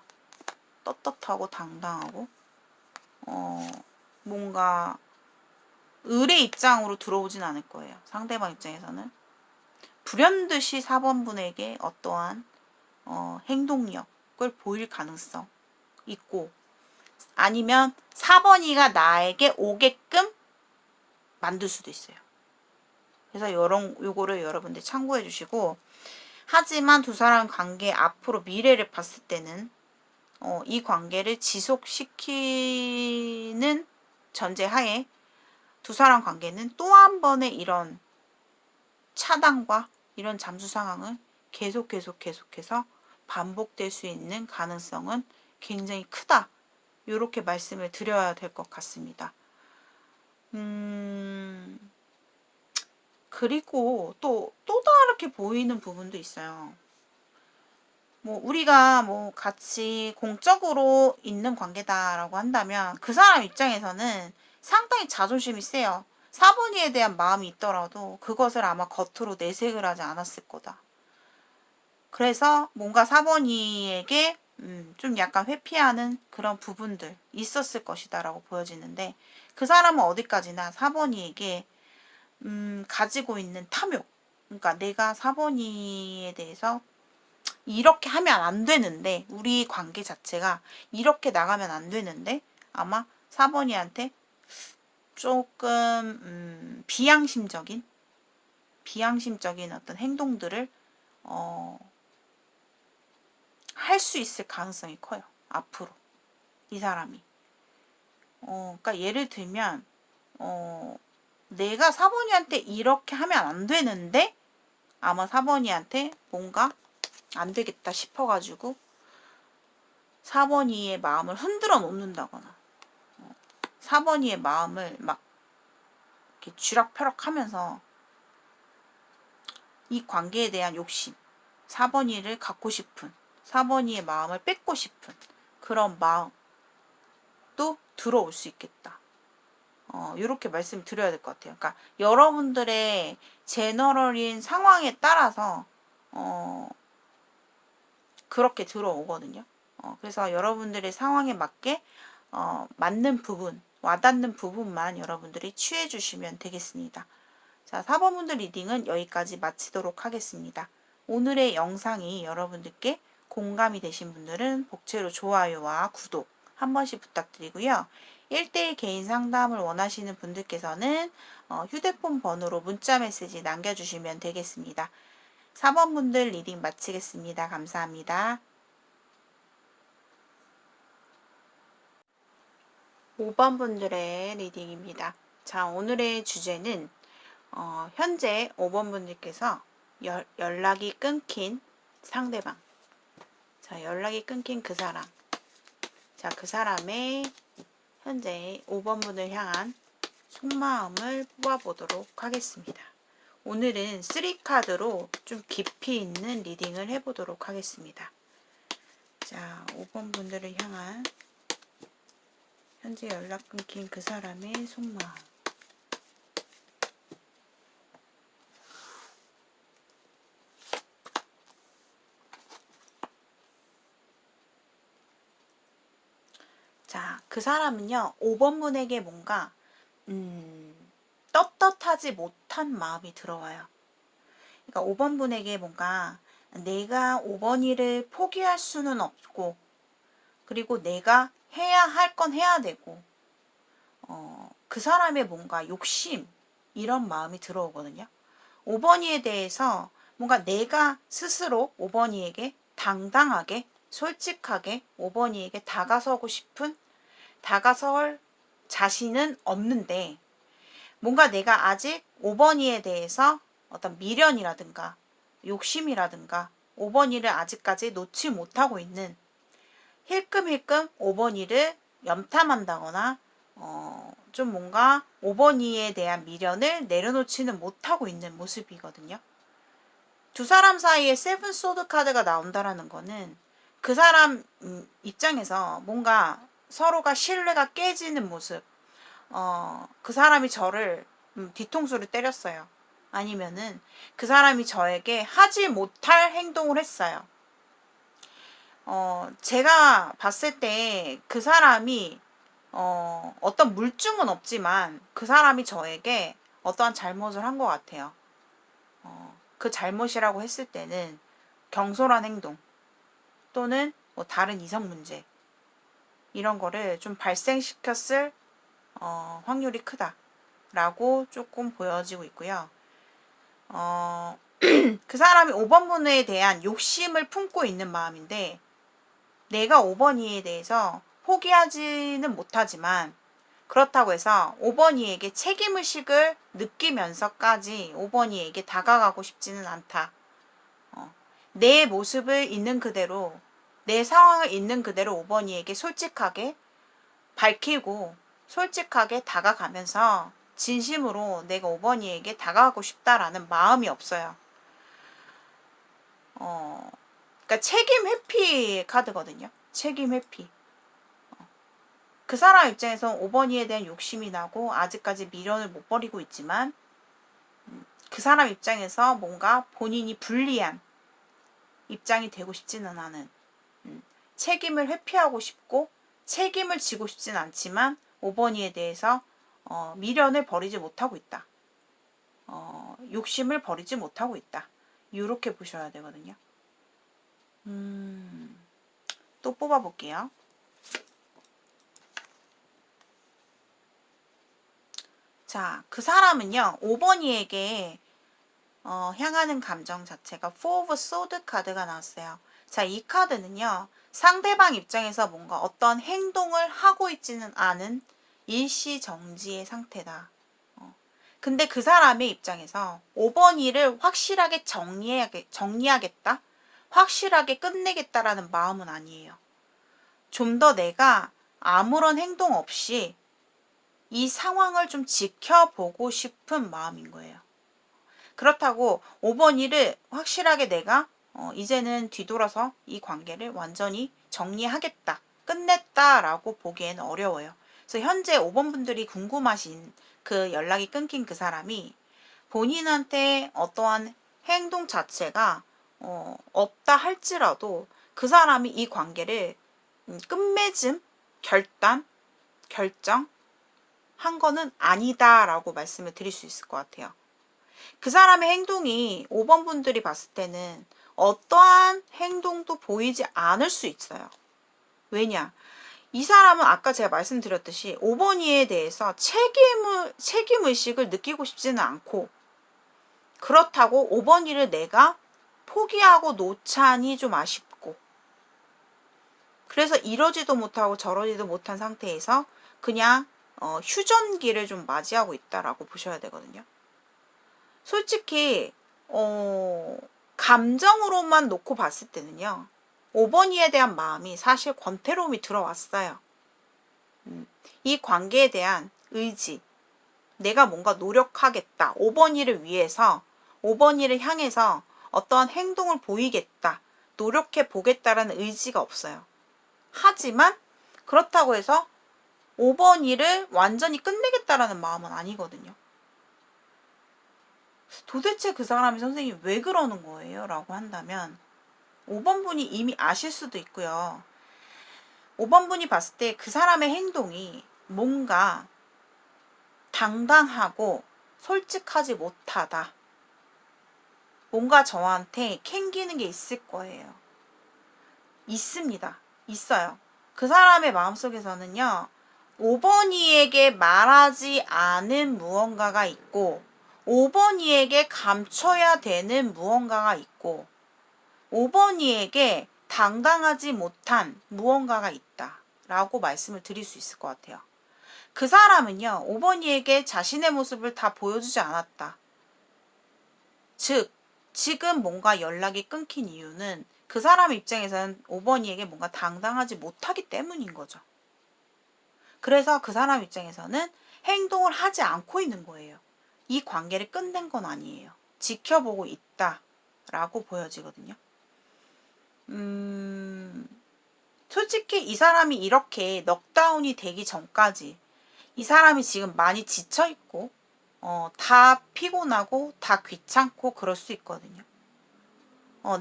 떳떳하고 당당하고 뭔가 을의 입장으로 들어오진 않을 거예요. 상대방 입장에서는 불현듯이 4번분에게 어떠한 행동력을 보일 가능성 있고 아니면 4번이가 나에게 오게끔 만들 수도 있어요. 그래서 요거를 여러분들 참고해 주시고 하지만 두 사람 관계 앞으로 미래를 봤을 때는 이 관계를 지속시키는 전제하에 두 사람 관계는 또 한 번의 이런 차단과 이런 잠수 상황을 계속해서 반복될 수 있는 가능성은 굉장히 크다. 이렇게 말씀을 드려야 될 것 같습니다. 그리고 또 다르게 보이는 부분도 있어요. 우리가 같이 공적으로 있는 관계다라고 한다면 그 사람 입장에서는 상당히 자존심이 세요. 4번이에 대한 마음이 있더라도 그것을 아마 겉으로 내색을 하지 않았을 거다. 그래서 뭔가 4번이에게 좀 약간 회피하는 그런 부분들 있었을 것이다 라고 보여지는데 그 사람은 어디까지나 4번이에게 가지고 있는 탐욕, 그러니까 내가 4번이에 대해서 이렇게 하면 안 되는데 우리 관계 자체가 이렇게 나가면 안 되는데 아마 4번이한테 조금 비양심적인 어떤 행동들을 할 수 있을 가능성이 커요. 앞으로 이 사람이 그러니까 예를 들면 내가 4번이한테 이렇게 하면 안 되는데 아마 4번이한테 뭔가 안 되겠다 싶어가지고 4번이의 마음을 흔들어 놓는다거나 4번이의 마음을 막 이렇게 쥐락펴락 하면서 이 관계에 대한 욕심, 4번이를 갖고 싶은, 4번이의 마음을 뺏고 싶은 그런 마음도 들어올 수 있겠다. 이렇게 말씀드려야 될 것 같아요. 그러니까 여러분들의 제너럴인 상황에 따라서 그렇게 들어오거든요. 그래서 여러분들의 상황에 맞게 맞는 부분, 와닿는 부분만 여러분들이 취해 주시면 되겠습니다. 자, 4번분들 리딩은 여기까지 마치도록 하겠습니다. 오늘의 영상이 여러분들께 공감이 되신 분들은 복채로 좋아요와 구독 한 번씩 부탁드리고요. 1대1 개인 상담을 원하시는 분들께서는 휴대폰 번호로 문자 메시지 남겨주시면 되겠습니다. 4번 분들 리딩 마치겠습니다. 감사합니다. 5번 분들의 리딩입니다. 자, 오늘의 주제는 현재 5번 분들께서 연락이 끊긴 상대방, 자, 연락이 끊긴 그 사람, 자, 그 사람의 현재 5번 분을 향한 속마음을 뽑아보도록 하겠습니다. 오늘은 3카드로 좀 깊이 있는 리딩을 해보도록 하겠습니다. 자, 5번 분들을 향한 현재 연락 끊긴 그 사람의 속마음. 자, 그 사람은요, 5번 분에게 뭔가 떳떳하지 못한 마음이 들어와요. 그러니까 5번 분에게 뭔가 내가 5번 일을 포기할 수는 없고, 그리고 내가 해야 할 건 해야 되고, 그 사람의 뭔가 욕심, 이런 마음이 들어오거든요. 5번이에 대해서 뭔가 내가 스스로 5번이에게 당당하게, 솔직하게 5번이에게 다가설 자신은 없는데, 뭔가 내가 아직 5번이에 대해서 어떤 미련이라든가 욕심이라든가 5번이를 아직까지 놓지 못하고 있는, 힐끔힐끔 5번이를 염탐한다거나 좀 뭔가 5번이에 대한 미련을 내려놓지는 못하고 있는 모습이거든요. 두 사람 사이에 세븐 소드 카드가 나온다라는 거는 그 사람 입장에서 뭔가 서로가 신뢰가 깨지는 모습, 그 사람이 저를 뒤통수를 때렸어요. 아니면은 그 사람이 저에게 하지 못할 행동을 했어요. 제가 봤을 때 그 사람이 어떤 물증은 없지만 그 사람이 저에게 어떠한 잘못을 한 것 같아요. 그 잘못이라고 했을 때는 경솔한 행동 또는 뭐 다른 이성 문제, 이런 거를 좀 발생시켰을 확률이 크다라고 조금 보여지고 있고요. 그 사람이 5번 분에 대한 욕심을 품고 있는 마음인데, 내가 5번이에 대해서 포기하지는 못하지만 그렇다고 해서 5번이에게 책임의식을 느끼면서까지 5번이에게 다가가고 싶지는 않다. 내 모습을 있는 그대로, 내 상황을 있는 그대로 5번이에게 솔직하게 밝히고 솔직하게 다가가면서 진심으로 내가 5번이에게 다가가고 싶다라는 마음이 없어요. 그러니까 책임 회피 카드거든요. 책임 회피. 그 사람 입장에서 5번이에 대한 욕심이 나고 아직까지 미련을 못 버리고 있지만, 그 사람 입장에서 뭔가 본인이 불리한 입장이 되고 싶지는 않은, 책임을 회피하고 싶고 책임을 지고 싶진 않지만 5번이에 대해서 미련을 버리지 못하고 있다. 욕심을 버리지 못하고 있다. 이렇게 보셔야 되거든요. 또 뽑아볼게요. 자, 그 사람은요, 5번이에게 향하는 감정 자체가 Four of Swords 카드가 나왔어요. 자, 이 카드는요, 상대방 입장에서 뭔가 어떤 행동을 하고 있지는 않은 일시정지의 상태다. 근데 그 사람의 입장에서 5번이를 확실하게 정리하겠다? 확실하게 끝내겠다라는 마음은 아니에요. 좀 더 내가 아무런 행동 없이 이 상황을 좀 지켜보고 싶은 마음인 거예요. 그렇다고 5번이를 확실하게 내가 이제는 뒤돌아서 이 관계를 완전히 정리하겠다, 끝냈다라고 보기에는 어려워요. 그래서 현재 5번 분들이 궁금하신 그 연락이 끊긴 그 사람이 본인한테 어떠한 행동 자체가 없다 할지라도 그 사람이 이 관계를 끝맺음, 결정 한 거는 아니다라고 말씀을 드릴 수 있을 것 같아요. 그 사람의 행동이 5번 분들이 봤을 때는 어떠한 행동도 보이지 않을 수 있어요. 왜냐? 이 사람은 아까 제가 말씀드렸듯이 5번이에 대해서 책임의식을 느끼고 싶지는 않고, 그렇다고 5번이를 내가 포기하고 놓자니 좀 아쉽고, 그래서 이러지도 못하고 저러지도 못한 상태에서 그냥 휴전기를 좀 맞이하고 있다라고 보셔야 되거든요. 솔직히 감정으로만 놓고 봤을 때는요, 5번이에 대한 마음이 사실 권태로움이 들어왔어요. 이 관계에 대한 의지, 내가 뭔가 노력하겠다, 5번이를 위해서 5번이를 향해서 어떠한 행동을 보이겠다, 노력해 보겠다라는 의지가 없어요. 하지만 그렇다고 해서 5번이를 완전히 끝내겠다라는 마음은 아니거든요. 도대체 그 사람이 선생님 왜 그러는 거예요? 라고 한다면 5번 분이 이미 아실 수도 있고요. 5번 분이 봤을 때 그 사람의 행동이 뭔가 당당하고 솔직하지 못하다. 뭔가 저한테 캥기는 게 있을 거예요. 있습니다. 있어요. 그 사람의 마음속에서는요, 5번이에게 말하지 않은 무언가가 있고, 5번이에게 감춰야 되는 무언가가 있고, 5번이에게 당당하지 못한 무언가가 있다 라고 말씀을 드릴 수 있을 것 같아요. 그 사람은요, 5번이에게 자신의 모습을 다 보여주지 않았다. 즉, 지금 뭔가 연락이 끊긴 이유는 그 사람 입장에서는 5번이에게 뭔가 당당하지 못하기 때문인 거죠. 그래서 그 사람 입장에서는 행동을 하지 않고 있는 거예요. 이 관계를 끝낸 건 아니에요. 지켜보고 있다라고 보여지거든요. 솔직히 이 사람이 이렇게 넉다운이 되기 전까지 이 사람이 지금 많이 지쳐있고 다 피곤하고 다 귀찮고 그럴 수 있거든요.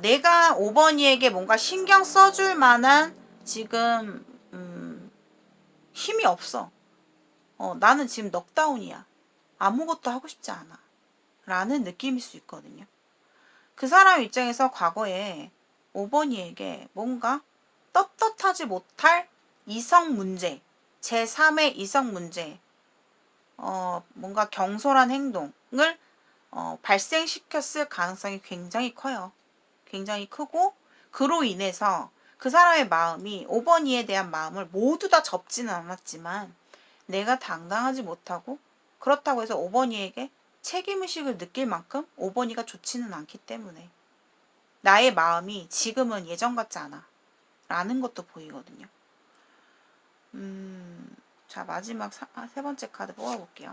내가 5번이에게 뭔가 신경 써줄 만한 지금 힘이 없어. 나는 지금 넉다운이야. 아무것도 하고 싶지 않아. 라는 느낌일 수 있거든요. 그 사람 입장에서 과거에 5번이에게 뭔가 떳떳하지 못할 이성 문제, 제3의 이성 문제, 뭔가 경솔한 행동을 발생시켰을 가능성이 굉장히 커요. 굉장히 크고, 그로 인해서 그 사람의 마음이 5번이에 대한 마음을 모두 다 접지는 않았지만 내가 당당하지 못하고, 그렇다고 해서 5번이에게 책임의식을 느낄 만큼 5번이가 좋지는 않기 때문에 나의 마음이 지금은 예전 같지 않아 라는 것도 보이거든요. 자, 마지막 세 번째 카드 뽑아볼게요.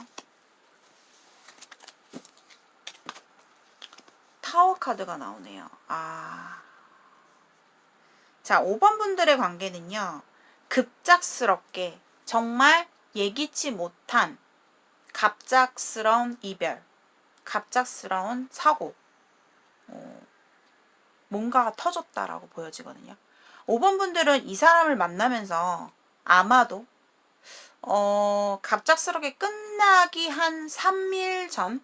타워 카드가 나오네요. 자, 5번 분들의 관계는요, 급작스럽게 정말 예기치 못한 갑작스러운 이별, 갑작스러운 사고, 뭔가가 터졌다라고 보여지거든요. 5번 분들은 이 사람을 만나면서 아마도 갑작스럽게 끝나기 한 3일 전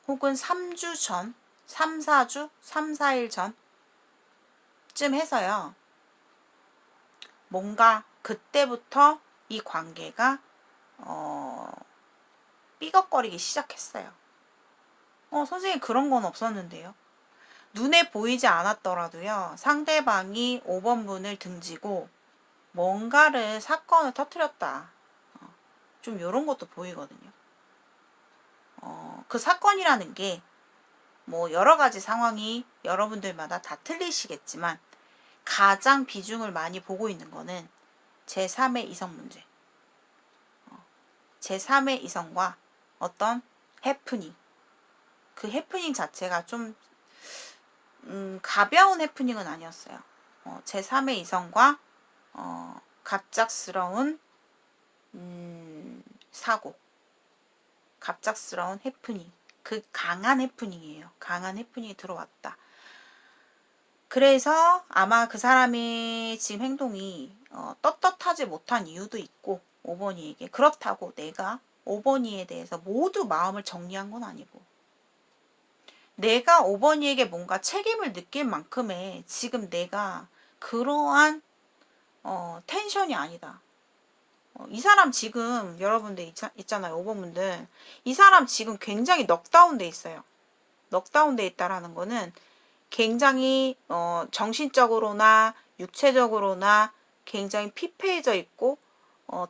혹은 3주 전, 3, 4주, 3, 4일 전쯤 해서요. 뭔가 그때부터 이 관계가 삐걱거리기 시작했어요. 선생님 그런 건 없었는데요. 눈에 보이지 않았더라도요. 상대방이 5번 분을 등지고 뭔가를 사건을 터뜨렸다. 좀 이런 것도 보이거든요. 그 사건이라는 게 뭐 여러 가지 상황이 여러분들마다 다 틀리시겠지만 가장 비중을 많이 보고 있는 거는 제3의 이성 문제. 제3의 이성과 어떤 해프닝. 그 해프닝 자체가 좀 가벼운 해프닝은 아니었어요. 제3의 이성과 갑작스러운 사고, 갑작스러운 해프닝, 그 강한 해프닝이에요. 강한 해프닝이 들어왔다. 그래서 아마 그 사람의 지금 행동이 떳떳하지 못한 이유도 있고, 5번이에게 그렇다고 내가 5번이에 대해서 모두 마음을 정리한 건 아니고, 내가 5번이에게 뭔가 책임을 느낄 만큼의 지금 내가 그러한 텐션이 아니다. 이 사람 지금 여러분들 있잖아요. 5번분들. 이 사람 지금 굉장히 넉다운 돼 있어요. 넉다운 돼 있다라는 거는 굉장히 정신적으로나 육체적으로나 굉장히 피폐해져 있고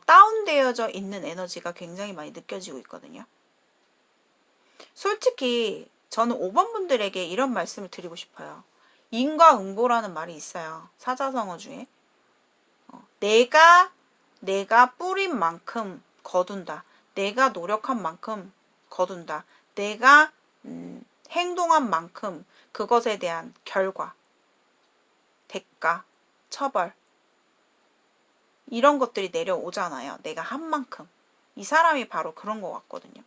다운되어져 있는 에너지가 굉장히 많이 느껴지고 있거든요. 솔직히 저는 5번분들에게 이런 말씀을 드리고 싶어요. 인과응보라는 말이 있어요. 사자성어 중에. 내가 뿌린 만큼 거둔다. 내가 노력한 만큼 거둔다. 내가 행동한 만큼 그것에 대한 결과, 대가, 처벌 이런 것들이 내려오잖아요. 내가 한 만큼. 이 사람이 바로 그런 것 같거든요.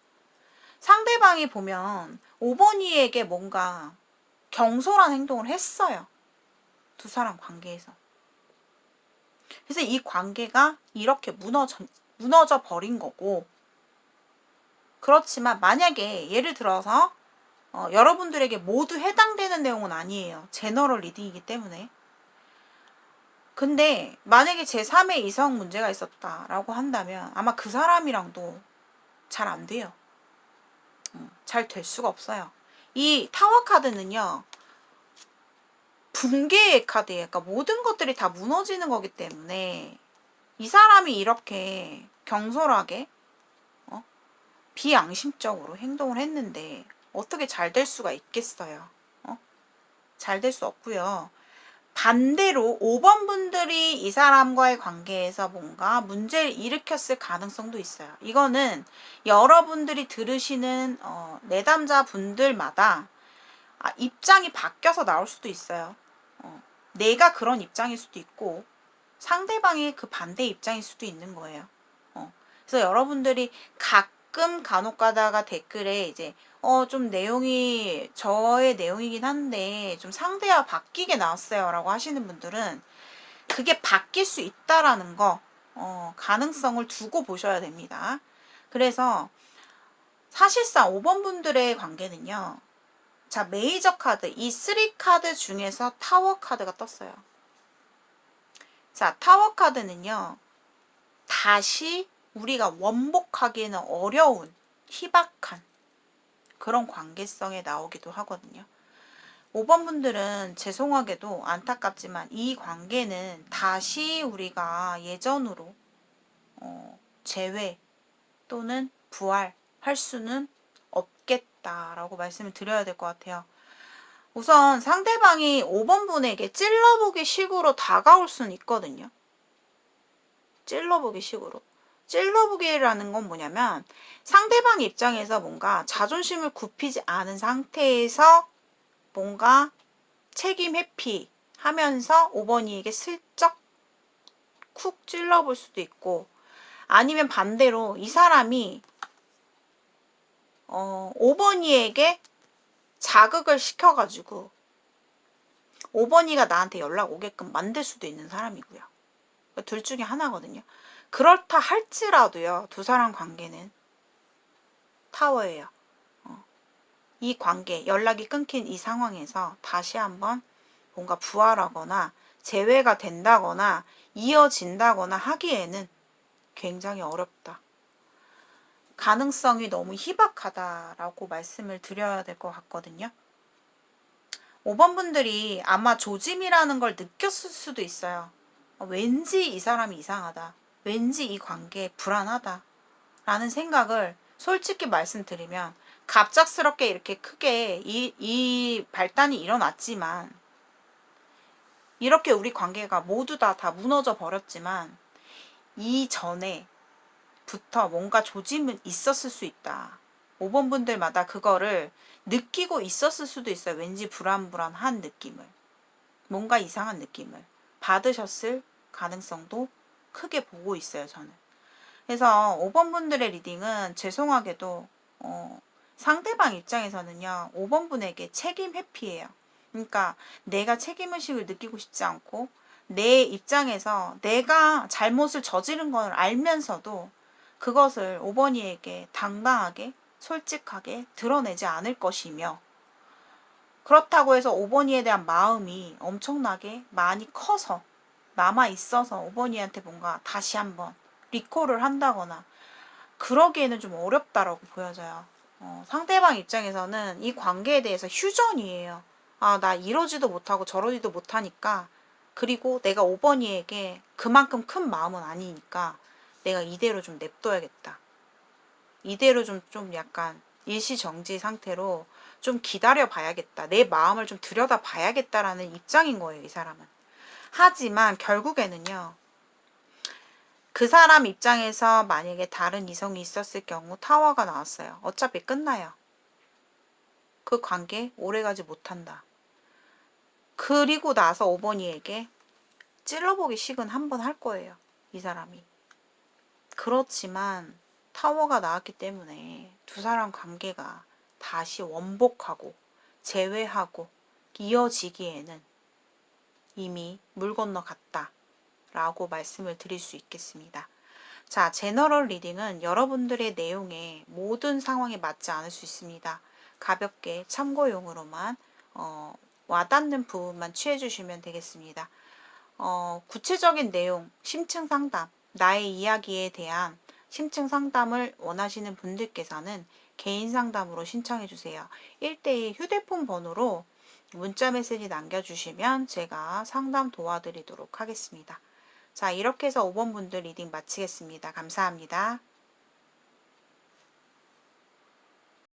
상대방이 보면 5번이에게 뭔가 경솔한 행동을 했어요. 두 사람 관계에서. 그래서 이 관계가 이렇게 무너져 버린 거고, 그렇지만 만약에 예를 들어서 여러분들에게 모두 해당되는 내용은 아니에요. 제너럴 리딩이기 때문에. 근데 만약에 제3의 이성 문제가 있었다라고 한다면 아마 그 사람이랑도 잘 안 돼요. 잘 될 수가 없어요. 이 타워 카드는요, 붕괴의 카드예요. 그러니까 모든 것들이 다 무너지는 거기 때문에 이 사람이 이렇게 경솔하게 비양심적으로 행동을 했는데 어떻게 잘 될 수가 있겠어요? 잘 될 수 없고요. 반대로 5번 분들이 이 사람과의 관계에서 뭔가 문제를 일으켰을 가능성도 있어요. 이거는 여러분들이 들으시는 내담자 분들마다 입장이 바뀌어서 나올 수도 있어요. 내가 그런 입장일 수도 있고 상대방이 그 반대 입장일 수도 있는 거예요. 그래서 여러분들이 가끔 간혹 가다가 댓글에 이제 좀 내용이 저의 내용이긴 한데 좀 상대와 바뀌게 나왔어요 라고 하시는 분들은 그게 바뀔 수 있다라는 거 가능성을 두고 보셔야 됩니다. 그래서 사실상 5번 분들의 관계는요, 자, 메이저 카드, 이 3 카드 중에서 타워 카드가 떴어요. 자, 타워 카드는요, 다시 우리가 원복하기에는 어려운 희박한 그런 관계성에 나오기도 하거든요. 5번 분들은 죄송하게도 안타깝지만 이 관계는 다시 우리가 예전으로 재회 또는 부활할 수는 없겠다라고 말씀을 드려야 될 것 같아요. 우선 상대방이 5번 분에게 찔러보기 식으로 다가올 수는 있거든요. 찔러보기 식으로. 찔러보기라는 건 뭐냐면 상대방 입장에서 뭔가 자존심을 굽히지 않은 상태에서 뭔가 책임 회피 하면서 5번이에게 슬쩍 쿡 찔러볼 수도 있고, 아니면 반대로 이 사람이 5번이에게 자극을 시켜가지고 5번이가 나한테 연락 오게끔 만들 수도 있는 사람이고요. 둘 중에 하나거든요. 그렇다 할지라도요, 두 사람 관계는 타워예요. 이 관계, 연락이 끊긴 이 상황에서 다시 한번 뭔가 부활하거나 재회가 된다거나 이어진다거나 하기에는 굉장히 어렵다. 가능성이 너무 희박하다라고 말씀을 드려야 될 것 같거든요. 5번 분들이 아마 조짐이라는 걸 느꼈을 수도 있어요. 왠지 이 사람이 이상하다. 왠지 이 관계 불안하다. 라는 생각을 솔직히 말씀드리면 갑작스럽게 이렇게 크게 이 발단이 일어났지만, 이렇게 우리 관계가 모두 다 무너져 버렸지만 이전에부터 뭔가 조짐은 있었을 수 있다. 5번 분들마다 그거를 느끼고 있었을 수도 있어요. 왠지 불안한 느낌을, 뭔가 이상한 느낌을 받으셨을 가능성도 크게 보고 있어요, 저는. 그래서 5번 분들의 리딩은 죄송하게도 상대방 입장에서는요, 5번 분에게 책임 회피예요. 그러니까 내가 책임의식을 느끼고 싶지 않고 내 입장에서 내가 잘못을 저지른 걸 알면서도 그것을 5번이에게 당당하게 솔직하게 드러내지 않을 것이며, 그렇다고 해서 5번이에 대한 마음이 엄청나게 많이 커서 남아 있어서 5번이한테 뭔가 다시 한번 리콜을 한다거나 그러기에는 좀 어렵다라고 보여져요. 상대방 입장에서는 이 관계에 대해서 휴전이에요. 아, 나 이러지도 못하고 저러지도 못하니까, 그리고 내가 5번이에게 그만큼 큰 마음은 아니니까 내가 이대로 좀 냅둬야겠다. 이대로 좀 약간 일시정지 상태로 좀 기다려 봐야겠다. 내 마음을 좀 들여다 봐야겠다라는 입장인 거예요, 이 사람은. 하지만 결국에는요, 그 사람 입장에서 만약에 다른 이성이 있었을 경우 타워가 나왔어요. 어차피 끝나요. 그 관계 오래가지 못한다. 그리고 나서 5번이에게 찔러보기 식은 한 번 할 거예요. 이 사람이. 그렇지만 타워가 나왔기 때문에 두 사람 관계가 다시 원복하고 재회하고 이어지기에는 이미 물 건너갔다 라고 말씀을 드릴 수 있겠습니다. 자, 제너럴 리딩은 여러분들의 내용에 모든 상황에 맞지 않을 수 있습니다. 가볍게 참고용으로만 와닿는 부분만 취해주시면 되겠습니다. 구체적인 내용, 심층 상담, 나의 이야기에 대한 심층 상담을 원하시는 분들께서는 개인 상담으로 신청해 주세요. 1대1 휴대폰 번호로 문자 메시지 남겨주시면 제가 상담 도와드리도록 하겠습니다. 자, 이렇게 해서 5번 분들 리딩 마치겠습니다. 감사합니다.